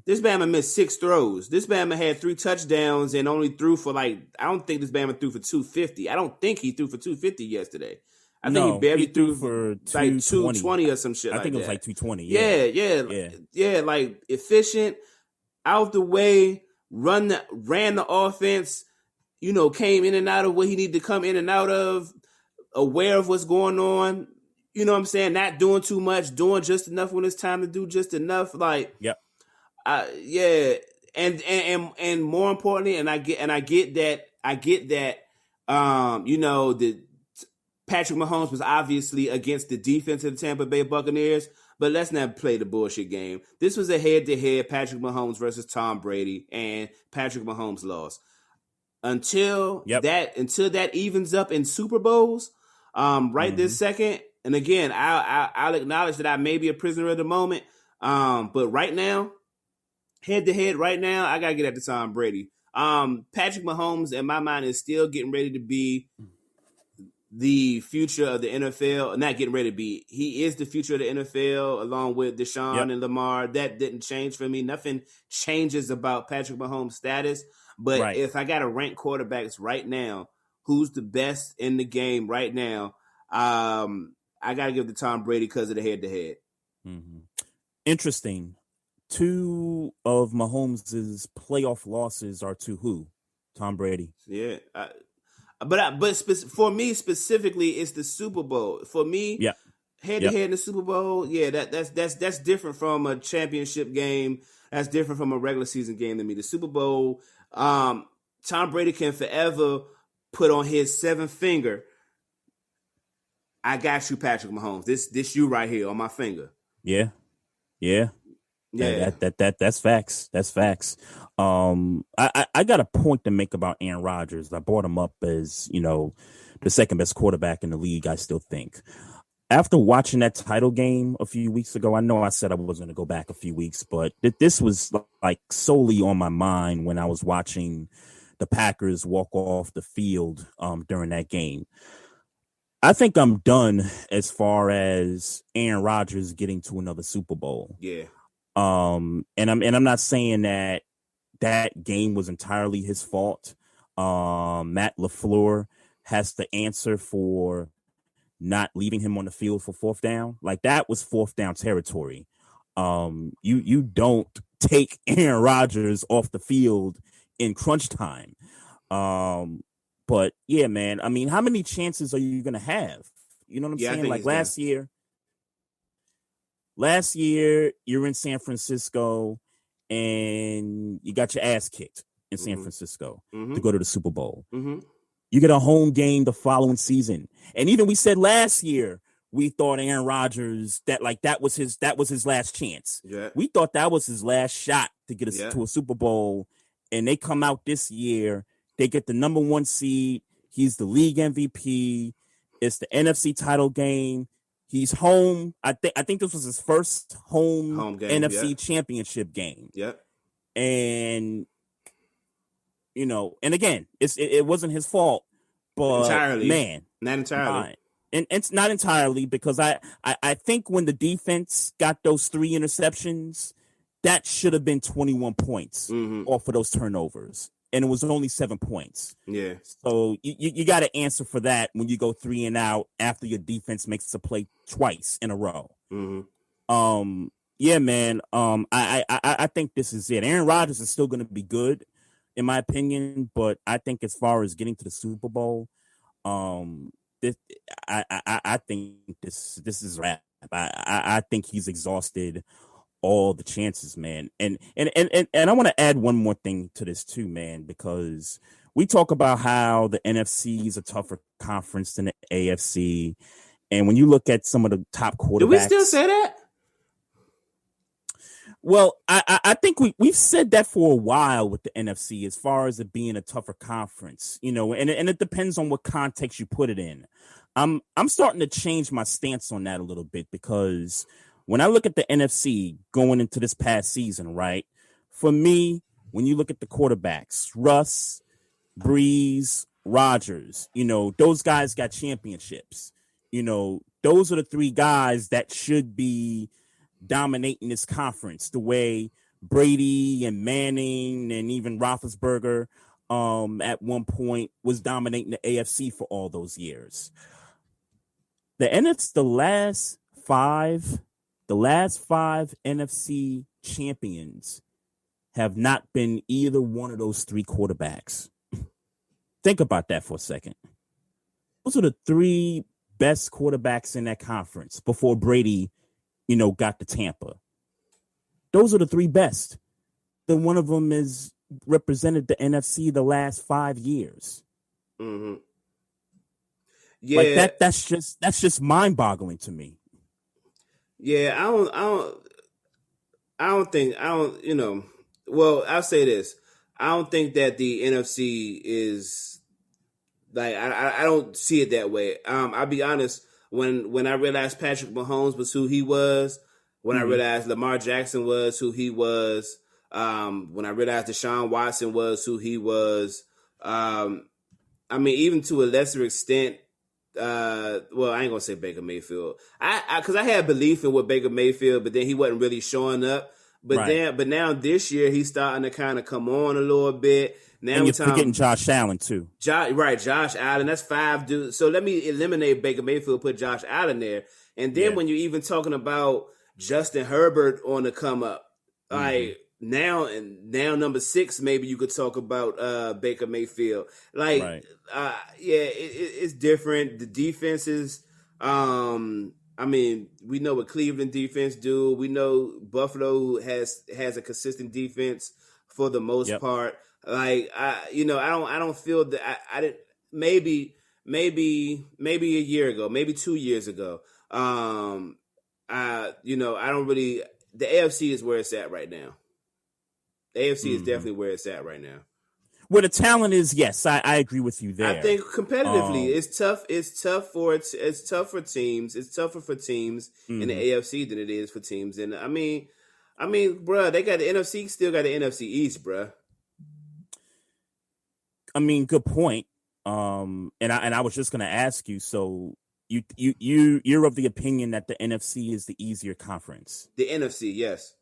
C: this Bama missed 6 throws. This Bama had 3 touchdowns and only threw for I don't think this Bama threw for 250. I don't think he threw for 250 yesterday. I think he barely threw for like 220 or some shit. I think it was like
B: 220.
C: Yeah, like efficient, out the way, ran the offense, came in and out of what he needed to come in and out of, aware of what's going on. You know what I'm saying? Not doing too much, doing just enough when it's time to do just enough. Like,
B: yep.
C: And more importantly, I get that, the Patrick Mahomes was obviously against the defense of the Tampa Bay Buccaneers, but let's not play the bullshit game. This was a head-to-head Patrick Mahomes versus Tom Brady, and Patrick Mahomes lost. Until that evens up in Super Bowls, this second, and again, I'll acknowledge that I may be a prisoner of the moment, but right now, head-to-head right now, I got to get at the Tom Brady. Patrick Mahomes, in my mind, is still getting ready to be the future of the NFL. Not getting ready to be. He is the future of the NFL, along with Deshaun and Lamar. That didn't change for me. Nothing changes about Patrick Mahomes' status. But if I got to rank quarterbacks right now, who's the best in the game right now, I got to give it to Tom Brady because of the head-to-head.
B: Mm-hmm. Interesting. 2 of Mahomes' playoff losses are to who? Tom Brady.
C: Yeah. But for me specifically, it's the Super Bowl. For me, head-to-head in the Super Bowl, that's different from a championship game. That's different from a regular season game to me. The Super Bowl, Tom Brady can forever put on his seventh finger, I got you, Patrick Mahomes. This you right here on my finger.
B: Yeah. That's facts. That's facts. I got a point to make about Aaron Rodgers. I brought him up as, the second best quarterback in the league, I still think. After watching that title game a few weeks ago, I know I said I was going to go back a few weeks, but this was like solely on my mind when I was watching the Packers walk off the field during that game. I think I'm done as far as Aaron Rodgers getting to another Super Bowl.
C: Yeah.
B: And I'm not saying that game was entirely his fault. Matt LaFleur has to answer for not leaving him on the field for fourth down. Like, that was fourth down territory. You don't take Aaron Rodgers off the field in crunch time. But yeah, man, I mean, how many chances are you going to have? You know what I'm saying? Like last year you're in San Francisco and you got your ass kicked in San Francisco to go to the Super Bowl. You get a home game the following season. And even we said last year, we thought Aaron Rodgers that was his last chance.
C: Yeah.
B: We thought that was his last shot to get us to a Super Bowl. And they come out this year, they get the number 1 seed. He's the league MVP. It's the NFC title game. He's home. I think this was his first home game, NFC championship game.
C: Yep.
B: And and again, it wasn't his fault, but
C: entirely.
B: Not
C: entirely.
B: And it's not entirely, because I think when the defense got those 3 interceptions, that should have been 21 points off of those turnovers. And it was only 7 points.
C: Yeah. So
B: you got to answer for that when you go 3 and out after your defense makes a play twice in a row. Yeah, man. I think this is it. Aaron Rodgers is still going to be good, in my opinion, but I think as far as getting to the Super Bowl, I think this is wrap. I think he's exhausted all the chances, man. And I want to add one more thing to this too, man, because we talk about how the NFC is a tougher conference than the AFC. And when you look at some of the top quarterbacks,
C: do we still say that?
B: Well, I think we've said that for a while with the NFC, as far as it being a tougher conference, and it depends on what context you put it in. I'm starting to change my stance on that a little bit, because when I look at the NFC going into this past season, right, for me, when you look at the quarterbacks, Russ, Breeze, Rodgers, those guys got championships. Those are the 3 guys that should be dominating this conference the way Brady and Manning and even Roethlisberger at one point was dominating the AFC for all those years. The last five NFC champions have not been either one of those 3 quarterbacks. Think about that for a second. Those are the 3 best quarterbacks in that conference before Brady, got to Tampa. Those are the 3 best. Then one of them is represented the NFC the last 5 years.
C: Yeah,
B: like that's just mind-boggling to me.
C: Yeah, I don't think well, I'll say this. I don't think that the NFC is like I don't see it that way. I'll be honest, when I realized Patrick Mahomes was who he was, when I realized Lamar Jackson was who he was, when I realized Deshaun Watson was who he was, I mean, even to a lesser extent, well, I ain't gonna say Baker Mayfield. Because I had belief in what Baker Mayfield, but then he wasn't really showing up. But now this year he's starting to kind of come on a little bit. Now
B: and you're forgetting Josh Allen too.
C: Josh Allen. That's 5 dudes. So let me eliminate Baker Mayfield, put Josh Allen there, and then when you're even talking about Justin Herbert on the come up, like now number 6, maybe you could talk about Baker Mayfield. Like, it's different. The defenses, I mean, we know what Cleveland defense do. We know Buffalo has a consistent defense for the most part. Like, I don't feel that I didn't. maybe a year ago, maybe 2 years ago. I don't really. The AFC is where it's at right now. The AFC is definitely where it's at right now.
B: Where the talent is, yes, I agree with you there.
C: I think competitively, it's tough. It's tougher for teams in the AFC than it is for teams. And I mean, bro, they got the NFC, still got the NFC East, bro.
B: I mean, good point. And I was just gonna ask you. So you're of the opinion that the NFC is the easier conference?
C: The NFC, yes.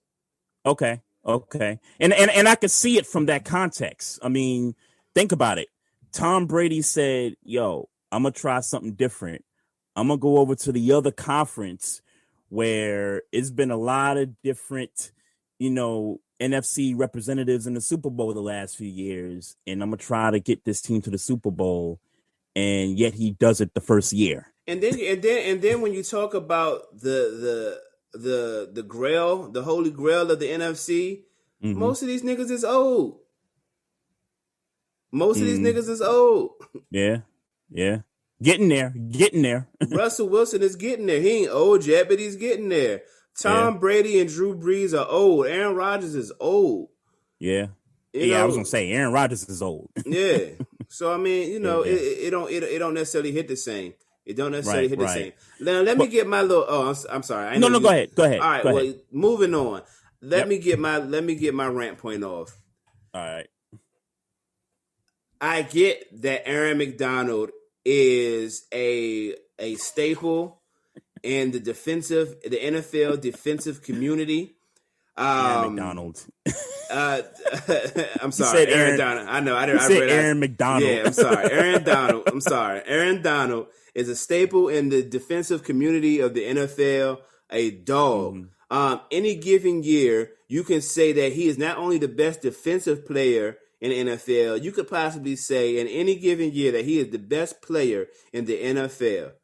B: Okay. And I could see it from that context. I mean, think about it. Tom Brady said, yo, I'm going to try something different. I'm going to go over to the other conference where it's been a lot of different, NFC representatives in the Super Bowl the last few years. And I'm going to try to get this team to the Super Bowl. And yet he does it the first year.
C: And then when you talk about the grail, the holy grail of the NFC, most of these niggas is old.
B: Yeah. Getting there.
C: Russell Wilson is getting there. He ain't old yet, but he's getting there. Tom Brady and Drew Brees are old. Aaron Rodgers is old.
B: Yeah. I was gonna say Aaron Rodgers is old.
C: Yeah. So I mean, it don't necessarily hit the same. It don't necessarily hit the same. Now let me get my little. Oh, I'm sorry.
B: No, go ahead. All
C: right. Moving on. Let me get my rant point off.
B: All right.
C: I get that Aaron McDonald is a staple in the NFL defensive community.
B: Aaron McDonald.
C: I'm sorry, Aaron Donald. I know. I
B: read Aaron McDonald.
C: Yeah, I'm sorry, Aaron Donald. I'm sorry, Aaron Donald is a staple in the defensive community of the NFL. A dog. Any given year, you can say that he is not only the best defensive player in the NFL. You could possibly say in any given year that he is the best player in the NFL.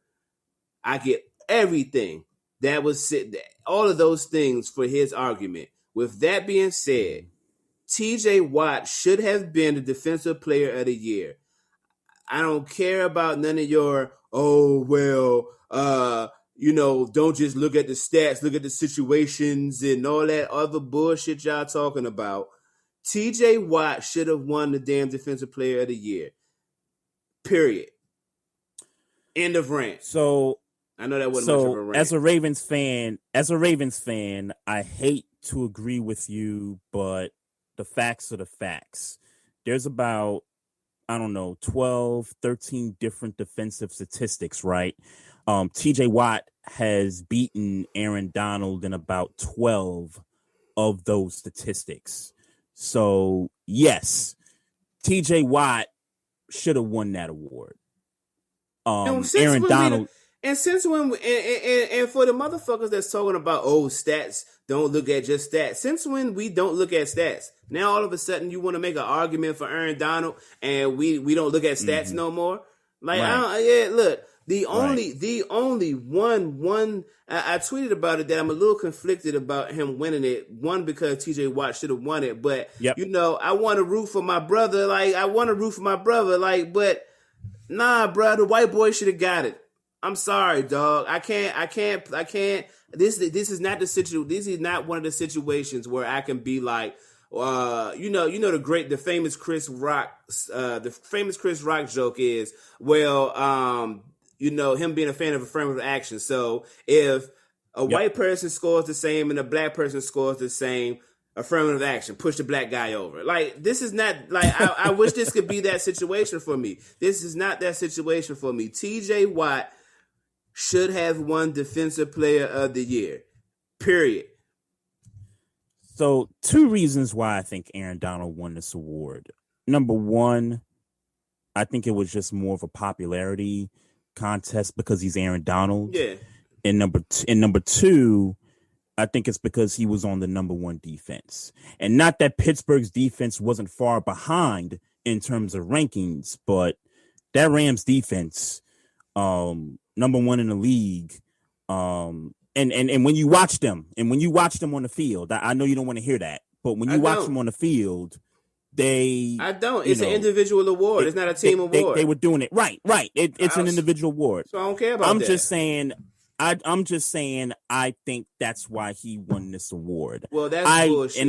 C: I get everything that was said, all of those things for his argument. With that being said, TJ Watt should have been the defensive player of the year. I don't care about none of your, don't just look at the stats, look at the situations and all that other bullshit y'all talking about. TJ Watt should have won the damn defensive player of the year. Period. End of rant.
B: So
C: I know that wasn't much of a rant.
B: As a Ravens fan, I hate to agree with you, but the facts are the facts. There's about, 12, 13 different defensive statistics, right? TJ Watt has beaten Aaron Donald in about 12 of those statistics. So, yes, TJ Watt should have won that award. Aaron Donald.
C: And since when, and for the motherfuckers that's talking about, stats, don't look at just stats. Since when we don't look at stats? Now all of a sudden you want to make an argument for Aaron Donald and we don't look at stats no more? Like, look, the only one, I tweeted about it that I'm a little conflicted about him winning it. One, because TJ Watt should have won it, but, I want to root for my brother. But nah, bro, the white boy should have got it. I'm sorry, dog. I can't. This is not the situation. This is not one of the situations where I can be like, the famous Chris Rock joke is, him being a fan of affirmative action. So if a white person scores the same and a black person scores the same, affirmative action, push the black guy over. Like, this is not, like, I wish this could be that situation for me. This is not that situation for me. TJ Watt should have won Defensive Player of the Year. Period.
B: So, two reasons why I think Aaron Donald won this award. Number one, I think it was just more of a popularity contest because he's Aaron Donald.
C: Yeah.
B: And number two, I think it's because he was on the number one defense. And not that Pittsburgh's defense wasn't far behind in terms of rankings, but that Rams defense, number one in the league. And when you watch them, on the field, I know you don't want to hear that, but when you watch them on the field,
C: I don't. It's an individual award. It's not a team award.
B: They were doing it right. It's an individual award.
C: So I don't care about that.
B: I'm just saying. I think that's why he won this award.
C: Well, that's bullshit.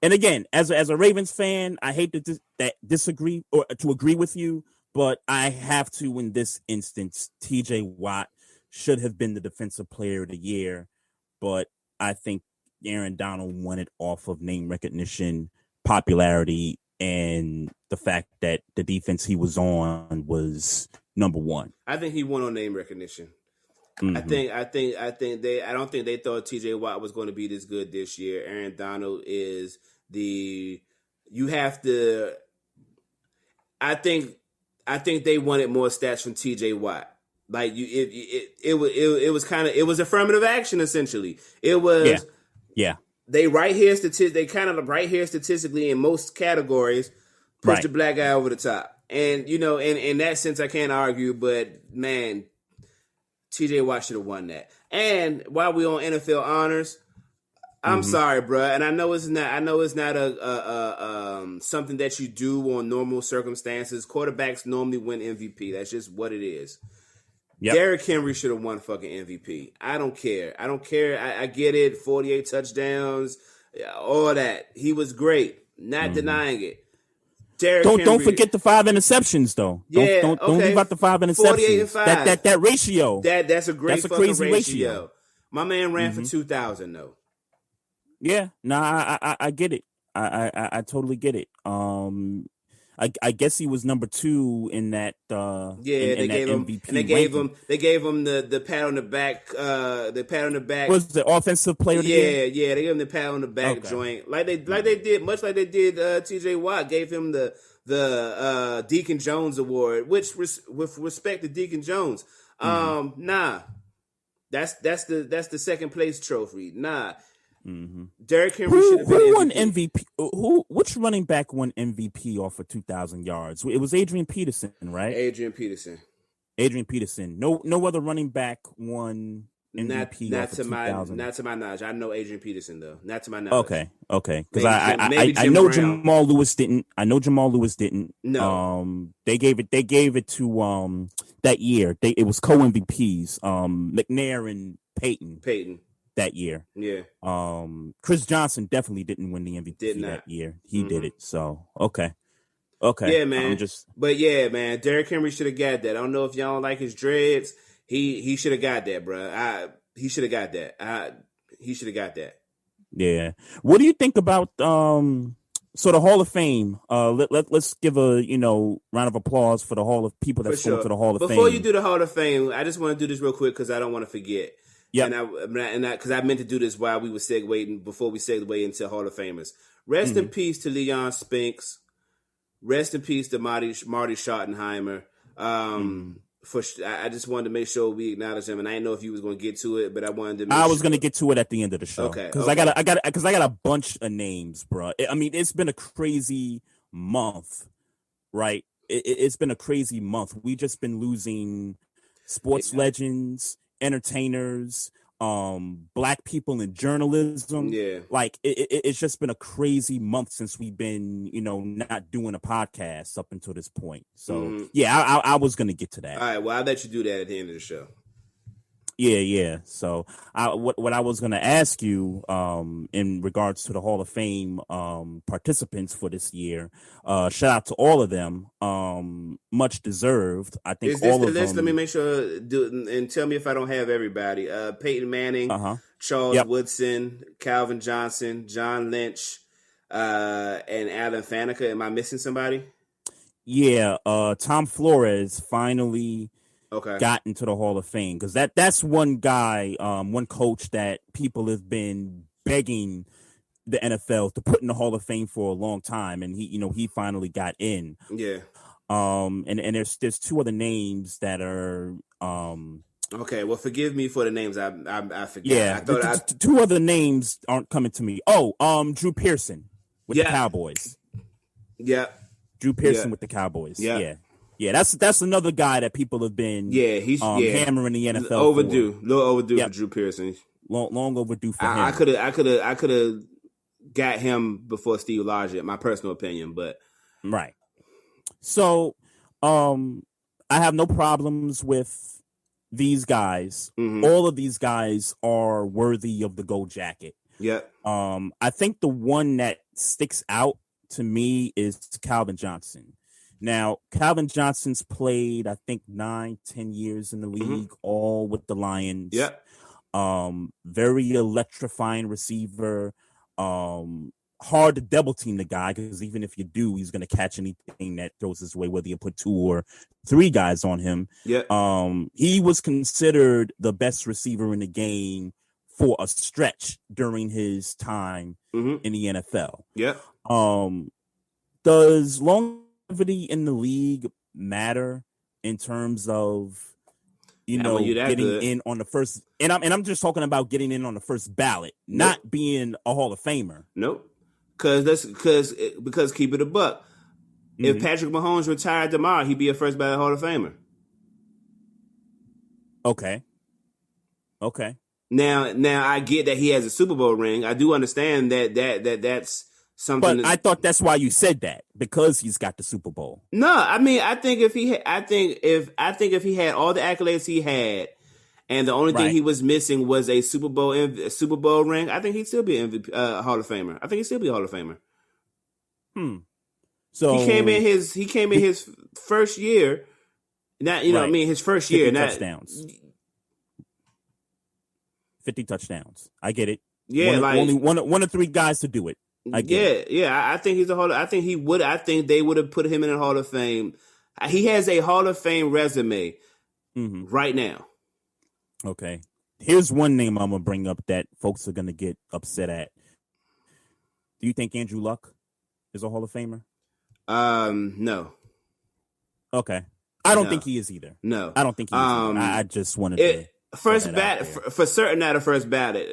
B: And again, as a Ravens fan, I hate to disagree or to agree with you, but I have to in this instance. T.J. Watt should have been the Defensive Player of the Year, but I think Aaron Donald won it off of name recognition, popularity, and the fact that the defense he was on was number one.
C: I think he won on name recognition. Mm-hmm. I don't think they thought TJ Watt was going to be this good this year. Aaron Donald is I think they wanted more stats from TJ Watt. Like it was affirmative action essentially. It was They kind of right here statistically in most categories push the black guy over the top. And in that sense I can't argue, but man, TJ Watt should have won that. And while we on NFL honors, I'm sorry, bro. And I know it's not a something that you do on normal circumstances. Quarterbacks normally win MVP. That's just what it is. Yep. Derrick Henry should have won fucking MVP. I don't care. I get it. 48 touchdowns, all that. He was great. Not denying it.
B: Don't forget the 5 interceptions though.
C: Yeah,
B: don't leave out the 5 interceptions.
C: 48 and 5.
B: That ratio.
C: That's a crazy ratio. My man ran for 2,000 though.
B: Yeah, I get it. I totally get it. I guess he was number 2 in that.
C: They gave him MVP. And they gave him the pat on the back. The pat on the back
B: was the offensive player.
C: Yeah. They gave him the pat on the back joint, like they did, much like they did. T.J. Watt gave him the Deacon Jones Award, which with respect to Deacon Jones, nah, that's the second place trophy. Nah. Derrick Henry should have been
B: who won MVP. Which running back won MVP off of 2,000 yards? It was Adrian Peterson, right?
C: Adrian Peterson.
B: No other running back won MVP
C: not
B: off of
C: to
B: 2,000.
C: Not to my knowledge. I know Adrian Peterson though. Not to my knowledge.
B: Okay. Because I know Jamal Lewis didn't.
C: No.
B: They gave it to that year. It was co-MVPs. McNair and Peyton. That year.
C: Yeah.
B: Chris Johnson definitely didn't win the MVP that year. He did it. So, okay.
C: Yeah, man. But yeah, man, Derrick Henry should have got that. I don't know if y'all don't like his dreads. He should have got that, bro. He should have got that. He should have got that.
B: Yeah. What do you think about so the Hall of Fame? Let's give a round of applause for the Hall of people that's going to the Hall of Fame.
C: Before you do the Hall of Fame, I just want to do this real quick because I don't want to forget.
B: Yeah,
C: and because I meant to do this while we were segueing before we segued into Hall of Famers. Rest in peace to Leon Spinks. Rest in peace to Marty Schottenheimer. I just wanted to make sure we acknowledge him, and I didn't know if you was going to get to it, but I wanted to.
B: I was going to get to it at the end of the show. Okay, because I got a bunch of names, bro. I mean, it's been a crazy month, right? It's been a crazy month. We just been losing sports legends, entertainers, black people in journalism.
C: Yeah,
B: like it's just been a crazy month since we've been not doing a podcast up until this point. So yeah, I was gonna get to that.
C: All right, well, I'll let you do that at the end of the show.
B: Yeah. So what I was gonna ask you in regards to the Hall of Fame participants for this year, shout out to all of them, much deserved. I think
C: is this
B: all
C: the
B: of
C: list?
B: them.
C: Let me make sure and tell me if I don't have everybody. Peyton Manning, Charles Woodson, Calvin Johnson, John Lynch, and Alan Faneca. Am I missing somebody?
B: Yeah, Tom Flores finally got into the Hall of Fame because that's one guy, one coach that people have been begging the NFL to put in the Hall of Fame for a long time, and he finally got in.
C: Yeah.
B: And there's 2 other names that are
C: Okay, well, forgive me for the names I forget.
B: Yeah, I thought 2 other names aren't coming to me. Drew Pearson with the Cowboys.
C: Yeah.
B: Drew Pearson with the Cowboys. Yeah, that's another guy that people have been
C: he's
B: hammering the NFL
C: overdue. A little overdue for Drew Pearson.
B: Long overdue for him.
C: I could have got him before Steve Largent, my personal opinion. But
B: right. So, I have no problems with these guys.
C: Mm-hmm.
B: All of these guys are worthy of the gold jacket.
C: Yep.
B: I think the one that sticks out to me is Calvin Johnson. Now, Calvin Johnson's played, I think, 9-10 years in the league, all with the Lions.
C: Yep.
B: Very electrifying receiver. Hard to double team the guy because even if you do, he's going to catch anything that throws his way, whether you put 2 or 3 guys on him.
C: Yep.
B: He was considered the best receiver in the game for a stretch during his time in the NFL.
C: Yep.
B: Does longevity in the league matter in terms of getting in on the first? And I'm just talking about getting in on the first ballot, not being a Hall of Famer.
C: Nope. Because keep it a buck. If Patrick Mahomes retired tomorrow, he'd be a first ballot Hall of Famer.
B: Okay.
C: Now I get that he has a Super Bowl ring. I do understand that's something.
B: But I thought that's why you said that, because he's got the Super Bowl.
C: No, I mean I think if he had all the accolades he had, and the only thing he was missing was a Super Bowl ring, I think he'd still be an Hall of Famer. I think he'd still be a Hall of Famer.
B: So
C: he came in his first year. Not his first year.
B: 50 touchdowns. 50 touchdowns. I get it.
C: Yeah,
B: only one of 3 guys to do it. I get it.
C: I think he's a Hall of, I think he would. I think they would have put him in a Hall of Fame. He has a Hall of Fame resume right now.
B: Okay. Here's one name I'm gonna bring up that folks are gonna get upset at. Do you think Andrew Luck is a Hall of Famer?
C: No.
B: Okay. I don't think he is either.
C: No.
B: I don't think he is either. I just wanted to
C: first ballot for certain at a first ballot.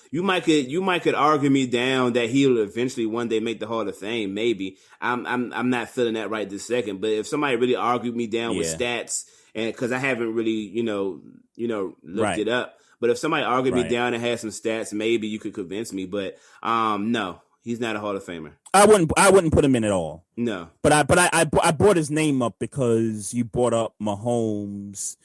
C: You might could argue me down that he'll eventually one day make the Hall of Fame. Maybe I'm not feeling that right this second. But if somebody really argued me down with stats, and because I haven't really looked it up, but if somebody argued me down and had some stats, maybe you could convince me. But no, he's not a Hall of Famer.
B: I wouldn't put him in at all.
C: No,
B: but I brought his name up because you brought up Mahomes.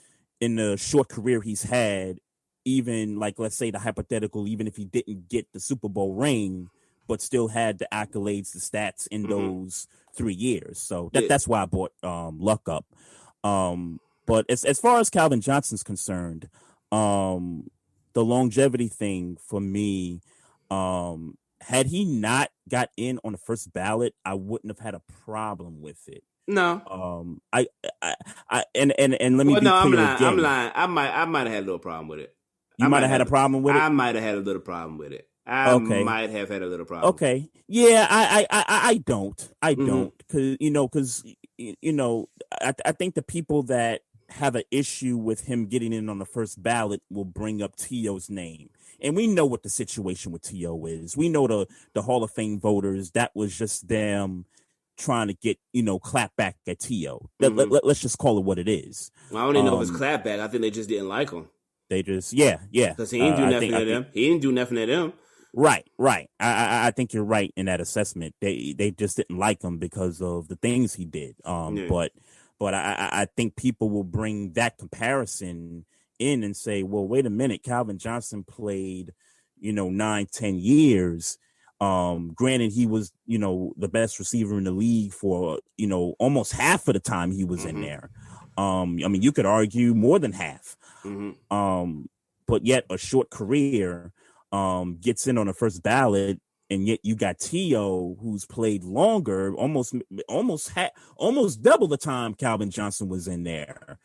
B: In the short career he's had, even like, let's say the hypothetical, even if he didn't get the Super Bowl ring, but still had the accolades, the stats in those 3 years. So that's why I brought Luck up. But as far as Calvin Johnson's concerned, the longevity thing for me, had he not got in on the first ballot, I wouldn't have had a problem with it.
C: No.
B: And let me be clear again.
C: I'm lying. I might have had a little problem with it.
B: You might have had a problem with it?
C: I might have had a little problem with it. I might have had a little problem.
B: Okay. Yeah, I don't. I don't. Because I think the people that have an issue with him getting in on the first ballot will bring up T.O.'s name. And we know what the situation with T.O. is. We know the Hall of Fame voters, that was just them trying to get, clap back at T.O. Let's just call it what it is.
C: Well, I don't even know if it's clap back. I think they just didn't like him.
B: They just, yeah.
C: Because he didn't do nothing to them. He didn't do nothing to them.
B: Right. I think you're right in that assessment. They just didn't like him because of the things he did. But I think people will bring that comparison in and say, well, wait a minute, Calvin Johnson played, 9-10 years. Granted, he was, the best receiver in the league for, almost half of the time he was in there. You could argue more than half. But yet a short career gets in on the first ballot, and yet you got T.O. who's played longer, almost double the time Calvin Johnson was in there.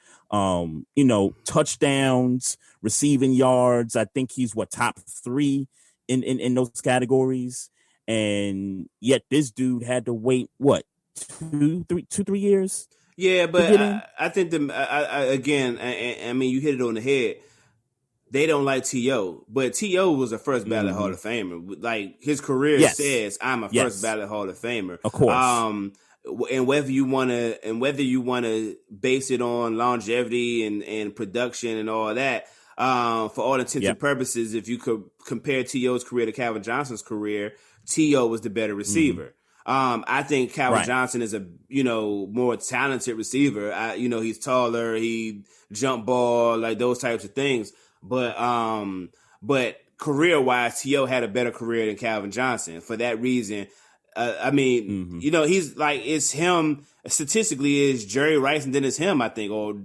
B: Touchdowns, receiving yards. I think he's top 3 in those categories, and yet this dude had to wait 2-3 years.
C: Yeah, but I think again, you hit it on the head. They don't like T.O., but T.O. was a first ballot Hall of Famer. Like, his career says, I'm a first ballot Hall of Famer.
B: Of course.
C: And whether you want to base it on longevity and production and all that, for all intents and purposes, if you could compare T.O.'s career to Calvin Johnson's career, T.O. was the better receiver. I think Calvin Johnson is a, more talented receiver. He's taller, he jump ball, like those types of things. But career wise, T.O. had a better career than Calvin Johnson. For that reason, he's like, it's him statistically is Jerry Rice and then it's him, I think, or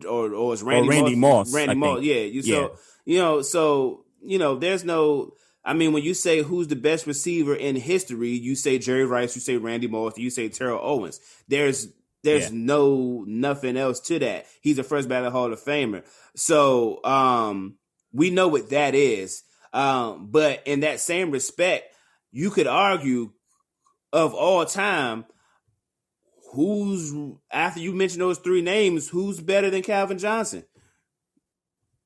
C: it's Randy Moss. Randy Moss. Yeah. So there's no, when you say who's the best receiver in history, you say Jerry Rice, you say Randy Moss, you say Terrell Owens. There's nothing else to that. He's a first ballot Hall of Famer. So we know what that is. But in that same respect, you could argue of all time, after you mention those three names, who's better than Calvin Johnson?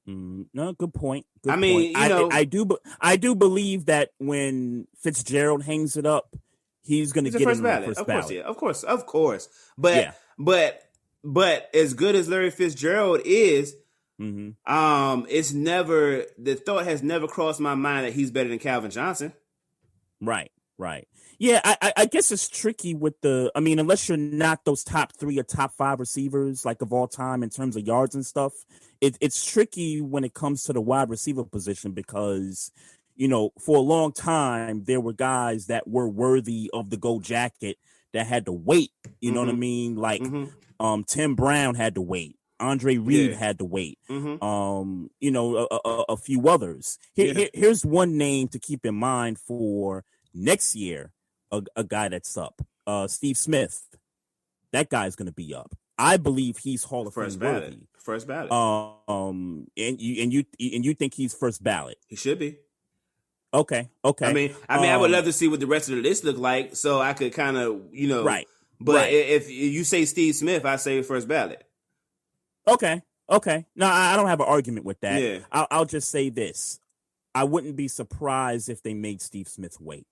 B: No, good point. I do believe that when Fitzgerald hangs it up, he's going to get in the first ballot. Of course. But as good as Larry Fitzgerald is, it's never, the thought has never crossed my mind that he's better than Calvin Johnson. Right. Yeah, I guess it's tricky with unless you're not those top 3 or top 5 receivers like of all time in terms of yards and stuff, it's tricky when it comes to the wide receiver position because, for a long time, there were guys that were worthy of the gold jacket that had to wait. You know what I mean? Like Tim Brown had to wait. Andre Reed had to wait. A few others. Here's one name to keep in mind for next year. A guy that's up, Steve Smith. That guy's going to be up. I believe he's Hall of Fame worthy.
C: First ballot.
B: And you think he's first ballot?
C: He should be.
B: Okay.
C: I would love to see what the rest of the list look like, so I could kind of,
B: right.
C: But if you say Steve Smith, I say first ballot.
B: Okay. No, I don't have an argument with that. Yeah. I'll just say this: I wouldn't be surprised if they made Steve Smith wait.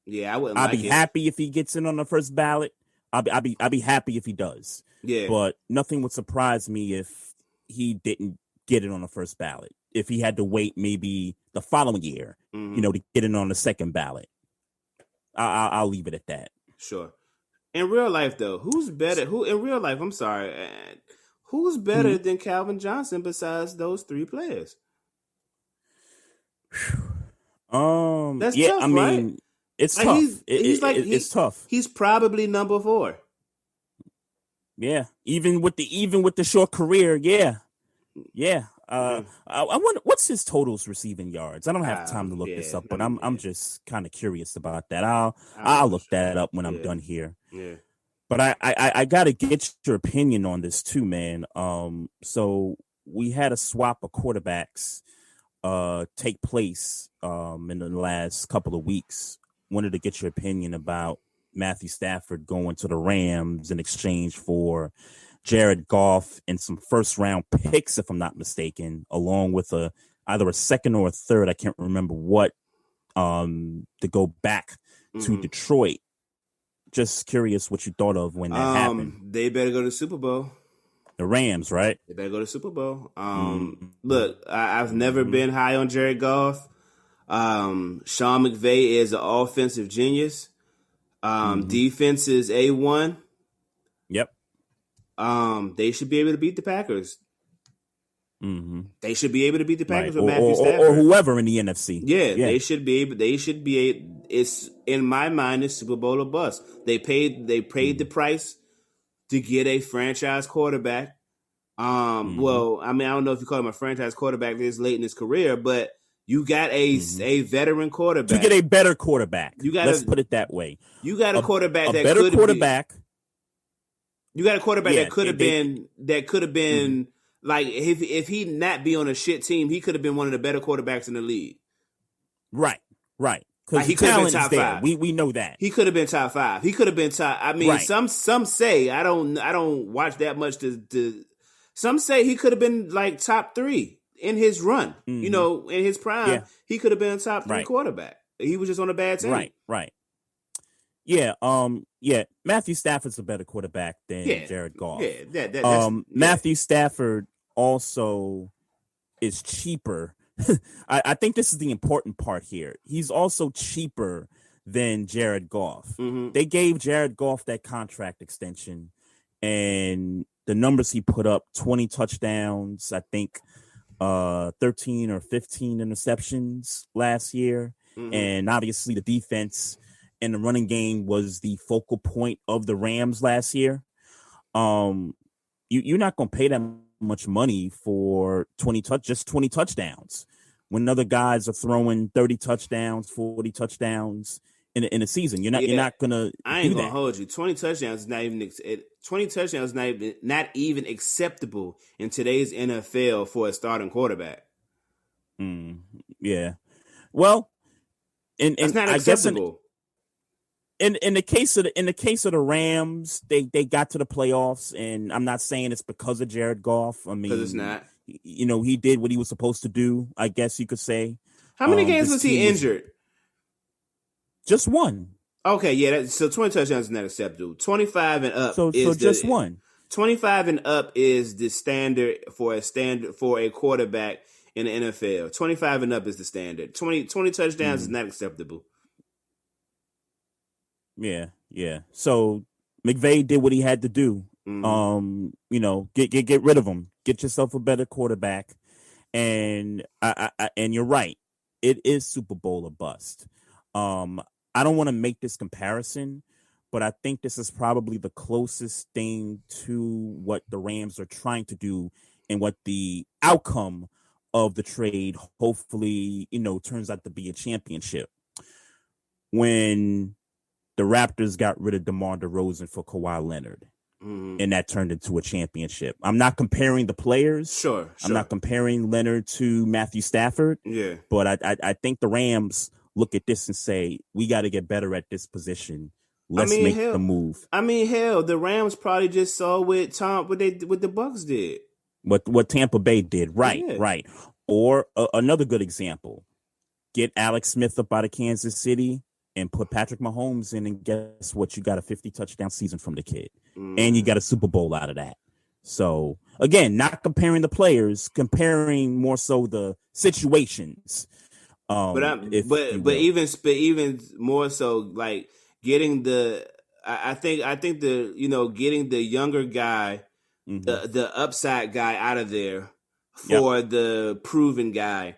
C: Yeah, I wouldn't.
B: I'd be happy if he gets in on the first ballot. I'd be happy if he does. Yeah, but nothing would surprise me if he didn't get it on the first ballot. If he had to wait maybe the following year, to get in on the second ballot. I'll leave it at that.
C: Sure. In real life, though, who's better? Who's better than Calvin Johnson besides those 3 players? That's tough, right?
B: It's tough. It's tough.
C: He's probably number 4.
B: Yeah, even with the short career, yeah. I wonder what's his totals receiving yards. I don't have time to look this up, but I'm just kind of curious about that. I'll look that up when I'm done here. Yeah. But I got to get your opinion on this too, man. So we had a swap of quarterbacks take place in the last couple of weeks. Wanted to get your opinion about Matthew Stafford going to the Rams in exchange for Jared Goff and some first round picks, if I'm not mistaken, along with either a second or a third. I can't remember what, to go back to Detroit. Just curious what you thought of when that happened.
C: They better go to the Super Bowl.
B: The Rams, right?
C: They better go to the Super Bowl. Look, I've never been high on Jared Goff. Sean McVay is an offensive genius. Defense is A1.
B: Yep.
C: They should be able to beat the Packers. They should be able to beat the Packers with Matthew Stafford
B: or whoever in the NFC.
C: Yeah, they should be able. It's in my mind, it's Super Bowl or bust. They paid the price to get a franchise quarterback. Well, I don't know if you call him a franchise quarterback this late in his career, but you got a veteran quarterback.
B: To get a better quarterback. Let's put it that way.
C: You got a quarterback that
B: better quarterback.
C: You got a quarterback that could have been like if he not be on a shit team, he could have been one of the better quarterbacks in the league.
B: Right. Because he could have been top 5. We know that
C: he could have been top 5. He could have been top. Some say I don't watch that much. Some say he could have been like top 3 in his run. In his prime, he could have been a top 3 quarterback. He was just on a bad team.
B: Right. Yeah. Matthew Stafford's a better quarterback than Jared Goff.
C: Yeah.
B: Matthew Stafford also is cheaper. I think this is the important part here. He's also cheaper than Jared Goff.
C: Mm-hmm.
B: They gave Jared Goff that contract extension, and the numbers he put up, 20 touchdowns, I think 13 or 15 interceptions last year.
C: Mm-hmm.
B: And obviously the defense and the running game was the focal point of the Rams last year. You're not going to pay that much money for 20 touchdowns when other guys are throwing 30 touchdowns, 40 touchdowns in a season. You're not going to.
C: I ain't going to hold you. 20 touchdowns is not even 20 touchdowns is not even acceptable in today's NFL for a starting quarterback.
B: Yeah. Well,
C: it's not acceptable.
B: In the case of the Rams, they got to the playoffs, and I'm not saying it's because of Jared Goff. I mean,
C: because it's not.
B: He did what he was supposed to do, I guess you could say.
C: How many games was he injured?
B: Just one.
C: Okay, yeah. So 20 touchdowns is not acceptable. 25 and up.
B: So just one.
C: 25 and up is the standard for a quarterback in the NFL. 25 and up is the standard. 20 touchdowns is not acceptable.
B: Yeah. So McVay did what he had to do. Get rid of him. Get yourself a better quarterback. And and you're right. It is Super Bowl or bust. I don't want to make this comparison, but I think this is probably the closest thing to what the Rams are trying to do and what the outcome of the trade hopefully, turns out to be a championship. When the Raptors got rid of DeMar DeRozan for Kawhi Leonard, and that turned into a championship. I'm not comparing the players.
C: Sure.
B: I'm not comparing Leonard to Matthew Stafford.
C: Yeah.
B: But I think the Rams look at this and say, we got to get better at this position. Let's make the move.
C: I mean, hell, the Rams probably just saw what the Bucks did.
B: What Tampa Bay did. Right,
C: yeah.
B: Right. Or another good example, get Alex Smith up out of Kansas City and put Patrick Mahomes in, and guess what? You got a 50 touchdown season from the kid. And you got a Super Bowl out of that. So, again, not comparing the players, comparing more so the situations.
C: But even more so, like getting the getting the younger guy, the upside guy out of there for the proven guy.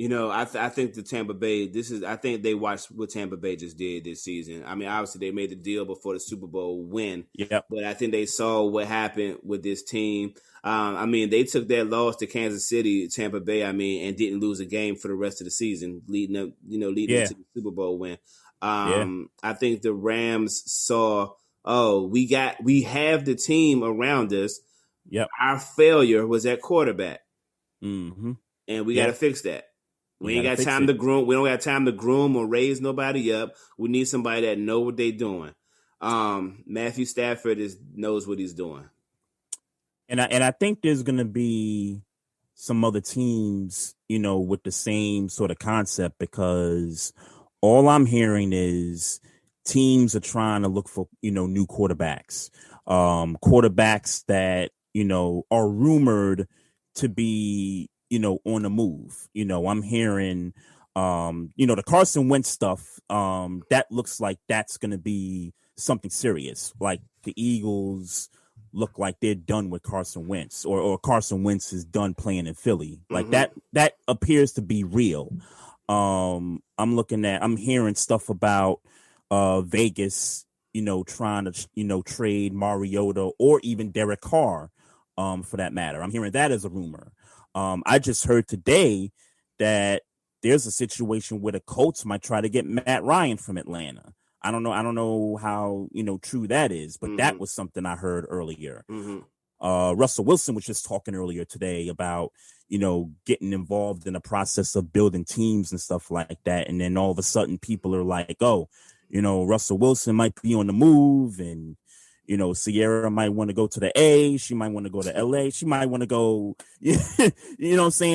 C: I think the Tampa Bay. I think they watched what Tampa Bay just did this season. I mean, obviously they made the deal before the Super Bowl win.
B: Yep.
C: But I think they saw what happened with this team. I mean, they took that loss to Kansas City, Tampa Bay. I mean, and didn't lose a game for the rest of the season, leading up to the Super Bowl win. I think the Rams saw, we have the team around us.
B: Yep.
C: Our failure was at quarterback,
B: and
C: we got to fix that. We ain't got time to groom. We don't got time to groom or raise nobody up. We need somebody that know what they doing. Matthew Stafford knows what he's doing.
B: And I think there's going to be some other teams, with the same sort of concept, because all I'm hearing is teams are trying to look for, new quarterbacks, quarterbacks that, are rumored to be, on the move. I'm hearing, the Carson Wentz stuff, that looks like that's going to be something serious. Like the Eagles look like they're done with Carson Wentz, or Carson Wentz is done playing in Philly. Like that appears to be real. I'm hearing stuff about Vegas, trying to, trade Mariota or even Derek Carr, for that matter. I'm hearing that as a rumor. I just heard today that there's a situation where the Colts might try to get Matt Ryan from Atlanta. I don't know how, true that is, but that was something I heard earlier. Russell Wilson was just talking earlier today about, getting involved in the process of building teams and stuff like that. And then all of a sudden people are like, Russell Wilson might be on the move, and, Sierra might want to go to the A. She might want to go to LA. She might want to go,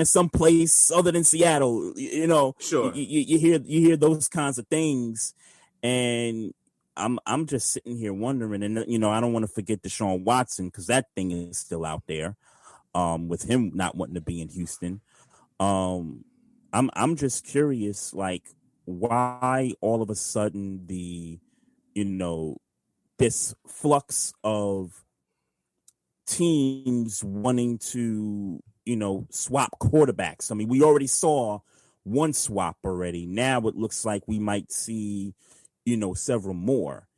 B: someplace other than Seattle,
C: Sure.
B: You hear those kinds of things. And I'm just sitting here wondering, and I don't want to forget Deshaun Watson, because that thing is still out there, with him not wanting to be in Houston. I'm just curious, like, why all of a sudden this flux of teams wanting to, swap quarterbacks. I mean, we already saw one swap already. Now it looks like we might see, several more.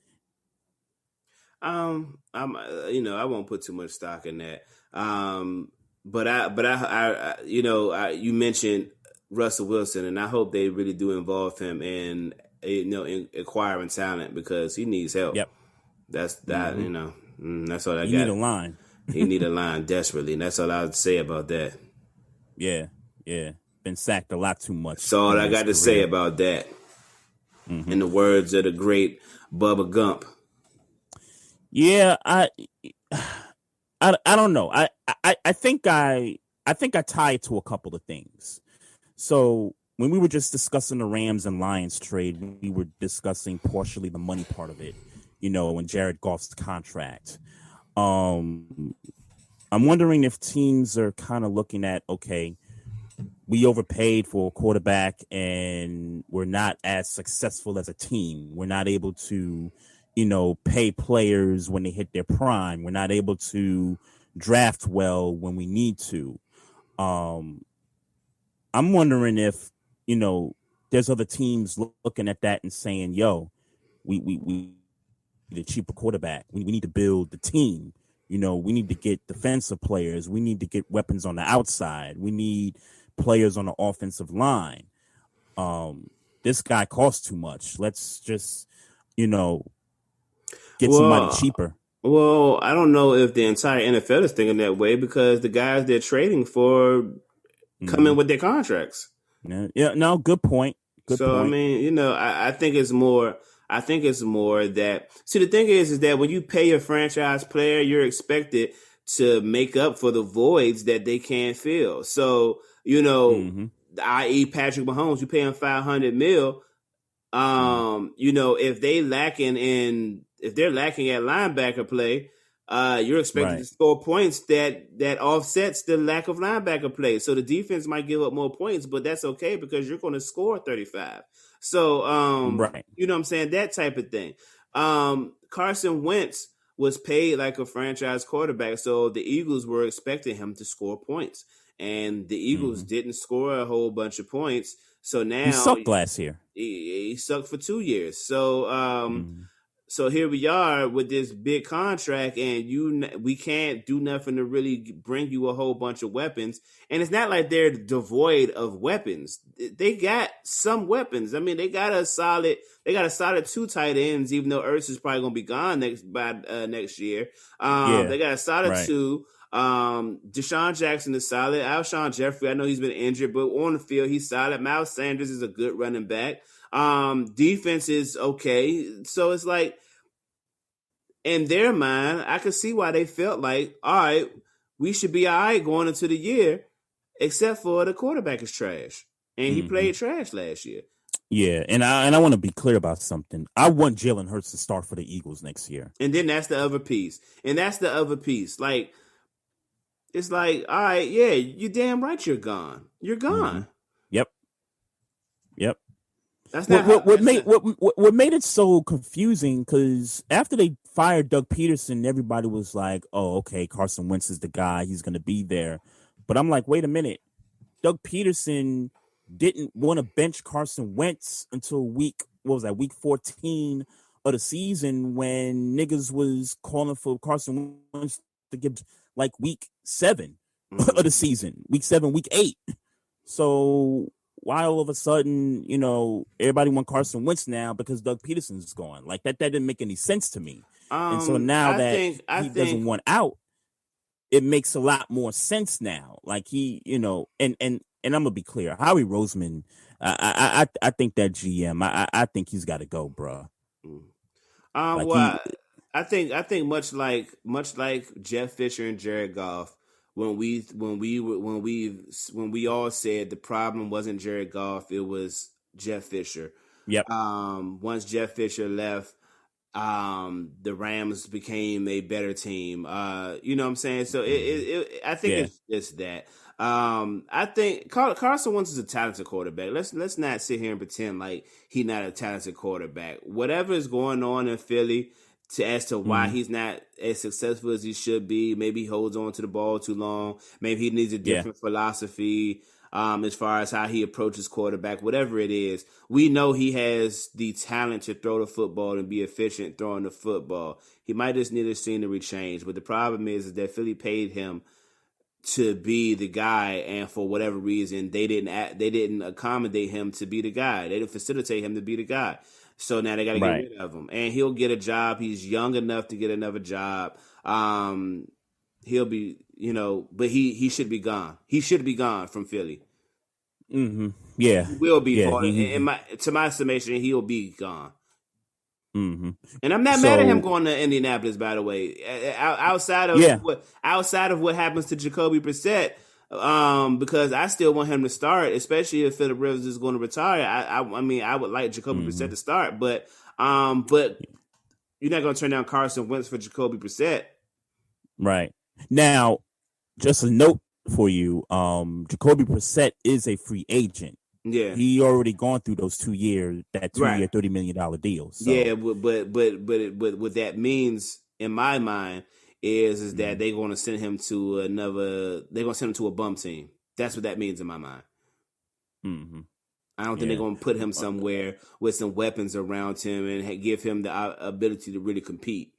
C: I won't put too much stock in that. But you mentioned Russell Wilson, and I hope they really do involve him in acquiring talent because he needs help.
B: Yep.
C: That's that. That's all I got.
B: He need a line.
C: He need a line desperately, and that's all I would say about that.
B: Yeah. Been sacked a lot too much.
C: That's all I got to say about that. Mm-hmm. In the words of the great Bubba Gump.
B: Yeah, I don't know. I think I tie it to a couple of things. So when we were just discussing the Rams and Lions trade, we were discussing partially the money part of it, and Jared Goff's contract. I'm wondering if teams are kind of looking at, okay, we overpaid for a quarterback and we're not as successful as a team. We're not able to, pay players when they hit their prime. We're not able to draft well when we need to. I'm wondering if, there's other teams looking at that and saying, yo, we need a cheaper quarterback. We need to build the team. We need to get defensive players. We need to get weapons on the outside. We need players on the offensive line. This guy costs too much. Let's just, get somebody cheaper.
C: Well, I don't know if the entire NFL is thinking that way because the guys they're trading for come in with their contracts.
B: Yeah, no, good point. Good point.
C: I mean, I think it's more. I think it's more that. See, the thing is that when you pay a franchise player, you're expected to make up for the voids that they can't fill. So, i.e. Patrick Mahomes, you pay him $500 million. If they're lacking at linebacker play, you're expected to score points that offsets the lack of linebacker play. So the defense might give up more points, but that's okay because you're going to score 35. So, you know what I'm saying? That type of thing. Carson Wentz was paid like a franchise quarterback, so the Eagles were expecting him to score points. And the Eagles didn't score a whole bunch of points. So now
B: he sucked last year.
C: He sucked for 2 years. So, so here we are with this big contract, and we can't do nothing to really bring you a whole bunch of weapons. And it's not like they're devoid of weapons. They got some weapons. I mean, they got a solid 2 tight ends, even though Ertz is probably going to be gone next year. They got a solid 2. Deshaun Jackson is solid. Alshon Jeffrey, I know he's been injured, but on the field, he's solid. Miles Sanders is a good running back. Defense is okay. So it's like, in their mind, I could see why they felt like, all right, we should be all right going into the year, except for the quarterback is trash. And he played trash last year.
B: Yeah, and I want to be clear about something. I want Jalen Hurts to start for the Eagles next year.
C: And then that's the other piece. Like, it's like, all right, yeah, you're damn right you're gone. You're gone.
B: Yep.
C: That's not
B: what made it so confusing, because after they fired Doug Peterson, everybody was like, oh, okay, Carson Wentz is the guy. He's going to be there. But I'm like, wait a minute. Doug Peterson didn't want to bench Carson Wentz until week 14 of the season, when niggas was calling for Carson Wentz to give like week 7 of the season, week 7, week 8. So why all of a sudden, everybody want Carson Wentz now because Doug Peterson's gone? Like that didn't make any sense to me. And so now he doesn't want out, it makes a lot more sense now. Like he, and I'm gonna be clear, Howie Roseman, I think that GM, I think he's got to go, bro.
C: I think much like Jeff Fisher and Jared Goff, when we all said the problem wasn't Jared Goff, it was Jeff Fisher.
B: Yep.
C: Once Jeff Fisher left, the Rams became a better team. You know what I'm saying? So I think it's that. I think Carson Wentz is a talented quarterback. Let's not sit here and pretend like he's not a talented quarterback. Whatever is going on in Philly as to why he's not as successful as he should be, maybe he holds on to the ball too long. Maybe he needs a different philosophy as far as how he approaches quarterback. Whatever it is, we know he has the talent to throw the football and be efficient throwing the football. He might just need a scenery change. But the problem is that Philly paid him to be the guy, and for whatever reason, they didn't accommodate him to be the guy. They didn't facilitate him to be the guy. So now they got to get rid of him, and he'll get a job. He's young enough to get another job. He'll be, but he should be gone. He should be gone from Philly.
B: Mm-hmm. Yeah,
C: he will be. To my estimation, he'll be gone.
B: Mm-hmm.
C: And I'm not mad at him going to Indianapolis, by the way. Outside of what happens to Jacoby Brissett, because I still want him to start, especially if Phillip Rivers is going to retire. I would like Jacoby Brissett to start, but you're not going to turn down Carson Wentz for Jacoby Brissett,
B: right? Now, just a note for you: Jacoby Brissett is a free agent.
C: Yeah,
B: he already gone through those 2 years, that 2 year, $30 million deal. So.
C: Yeah, but what that means in my mind is that they're going to send him to They're going to send him to a bum team. That's what that means in my mind.
B: Mm-hmm.
C: I don't think they're going to put him somewhere with some weapons around him and give him the ability to really compete.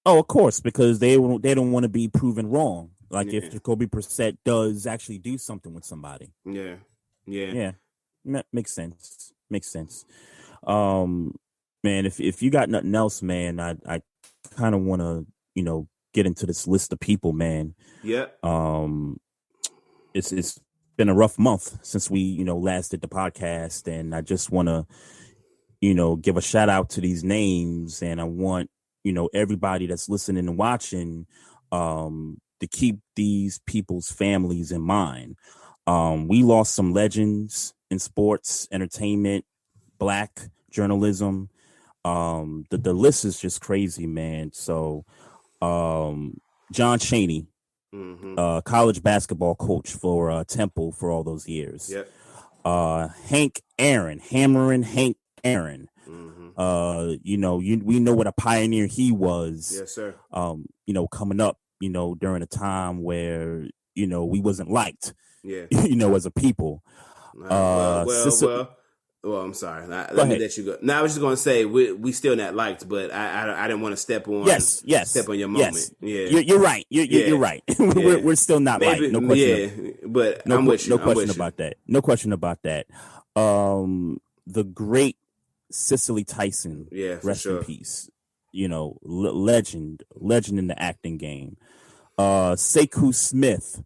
B: Oh, of course, because they don't want to be proven wrong. Like if Jacoby Brissett does actually do something with somebody.
C: Yeah.
B: Makes sense. Man, if you got nothing else, man, I kind of want to, get into this list of people, man.
C: Yeah.
B: It's been a rough month since we, last did the podcast, and I just want to, give a shout out to these names, and I want, everybody that's listening and watching, to keep these people's families in mind. We lost some legends in sports, entertainment, Black journalism. The list is just crazy, man. So, John Chaney, college basketball coach for Temple for all those years.
C: Yep.
B: Hank Aaron, hammering Hank Aaron. We know what a pioneer he was.
C: Yes, sir.
B: Coming up, during a time where, we wasn't liked.
C: Yeah.
B: As a people.
C: Well, I'm sorry. Let me let you go. No, I was just going to say we still not liked, but I didn't want to step on. Step on your moment.
B: Yeah, you're right. You're right. we're still not liked. No question.
C: But I'm with you.
B: No question about that. No question about that. The great Cicely Tyson.
C: Yeah,
B: rest
C: in
B: peace. Legend in the acting game. Sekou Smith.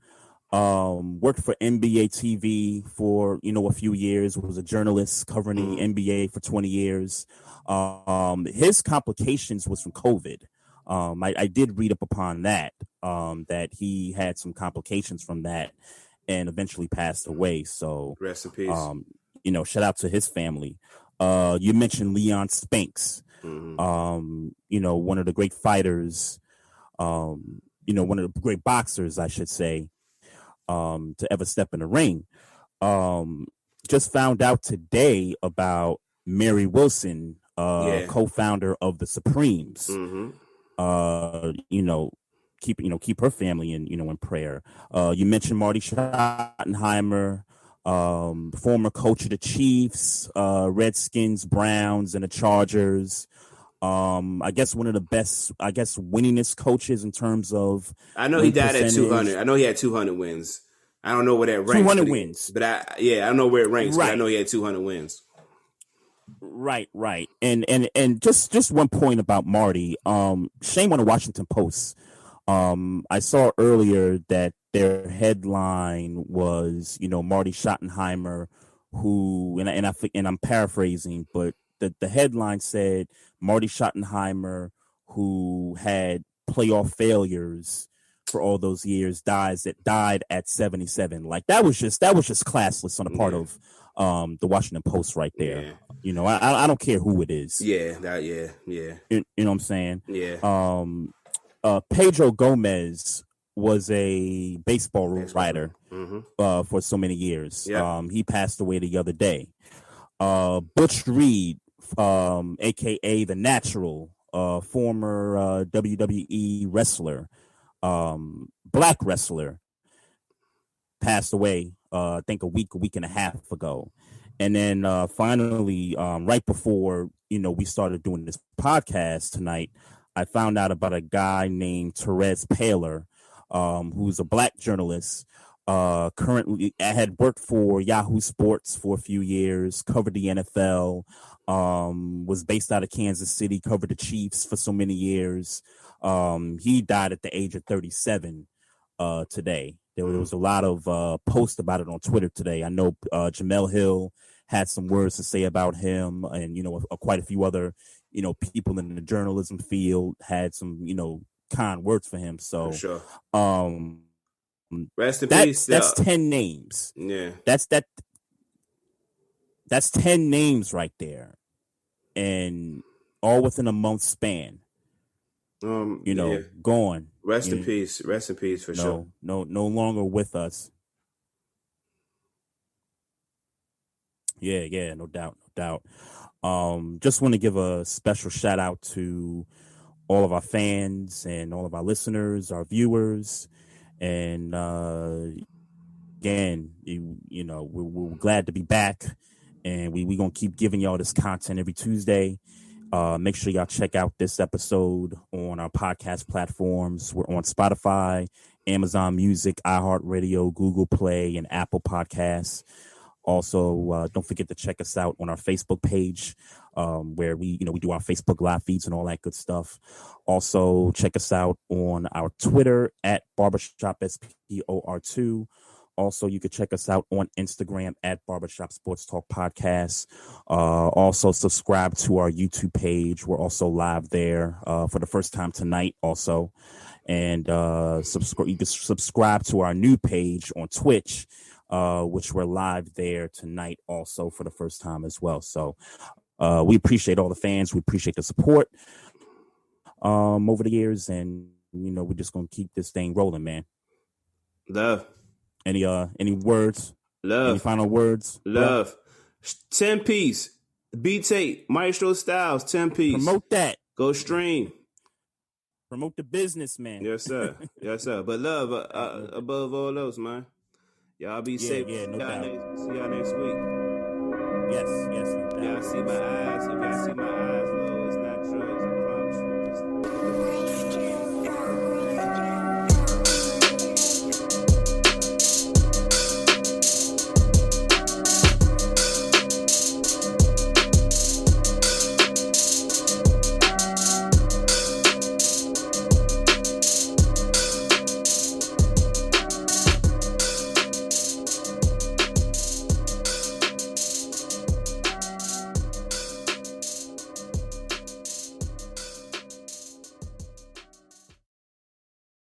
B: Worked for NBA TV for, a few years, was a journalist covering the NBA for 20 years. His complications was from COVID. I did read up upon that, that he had some complications from that and eventually passed away. So
C: rest in peace.
B: Shout out to his family. You mentioned Leon Spinks, one of the great fighters, one of the great boxers, I should say. To ever step in the ring. Just found out today about Mary Wilson, co-founder of the Supremes. Keep her family in prayer. You mentioned Marty Schottenheimer, former coach of the Chiefs, Redskins, Browns, and the Chargers. I guess one of the best, winningest coaches in terms of.
C: I know he died at 200. I know he had 200 wins. I don't know where that ranks.
B: 200 wins.
C: But I don't know where it ranks, but I know he had 200 wins.
B: Right. And just one point about Marty. Shame on the Washington Post. I saw earlier that their headline was, Marty Schottenheimer, who, and I'm paraphrasing, but the headline said Marty Schottenheimer, who had playoff failures, for all those years died at 77. Like that was just classless on the part of the Washington Post right there. Yeah. You know, I don't care who it is.
C: Yeah,
B: You know what I'm saying?
C: Yeah.
B: Pedro Gomez was a baseball writer for so many years. Yep. He passed away the other day. Butch Reed, aka The Natural, former WWE wrestler, black wrestler, passed away I think a week and a half ago. And then finally, right before we started doing this podcast tonight, I found out about a guy named Therese Paler, who's a black journalist. Currently, I had worked for Yahoo Sports for a few years, covered the NFL, was based out of Kansas City, covered the Chiefs for so many years. He died at the age of 37 today. There was a lot of posts about it on Twitter today. I know Jamel Hill had some words to say about him, and quite a few other people in the journalism field had some kind words for him. So
C: sure. Rest in peace.
B: That's 10 names.
C: Yeah.
B: That's 10 names right there, and all within a month span. Gone.
C: Rest in peace for sure.
B: No longer with us. Yeah, no doubt. Just want to give a special shout out to all of our fans and all of our listeners, our viewers, and again, we're glad to be back, and we gonna keep giving y'all this content every Tuesday. Make sure y'all check out this episode on our podcast platforms. We're on Spotify, Amazon Music, iHeartRadio, Google Play, and Apple Podcasts. Also, don't forget to check us out on our Facebook page, where we do our Facebook live feeds and all that good stuff. Also, check us out on our Twitter at Barbershop SPOR2. Also, you can check us out on Instagram at Barbershop Sports Talk Podcast. Also, subscribe to our YouTube page. We're also live there for the first time tonight also. And you can subscribe to our new page on Twitch, which we're live there tonight also for the first time as well. So we appreciate all the fans. We appreciate the support over the years. And, we're just going to keep this thing rolling, man.
C: Love.
B: Any words?
C: Love.
B: Any final words?
C: Love. 10-piece. Beat tape. Maestro Styles. 10-piece.
B: Promote that.
C: Go stream.
B: Promote the business, man.
C: Yes, sir. Yes, sir. But love above all else, man. Y'all be safe.
B: Yeah, no doubt.
C: See y'all next week.
B: Yes. No doubt.
C: Y'all see my eyes. If y'all see my eyes,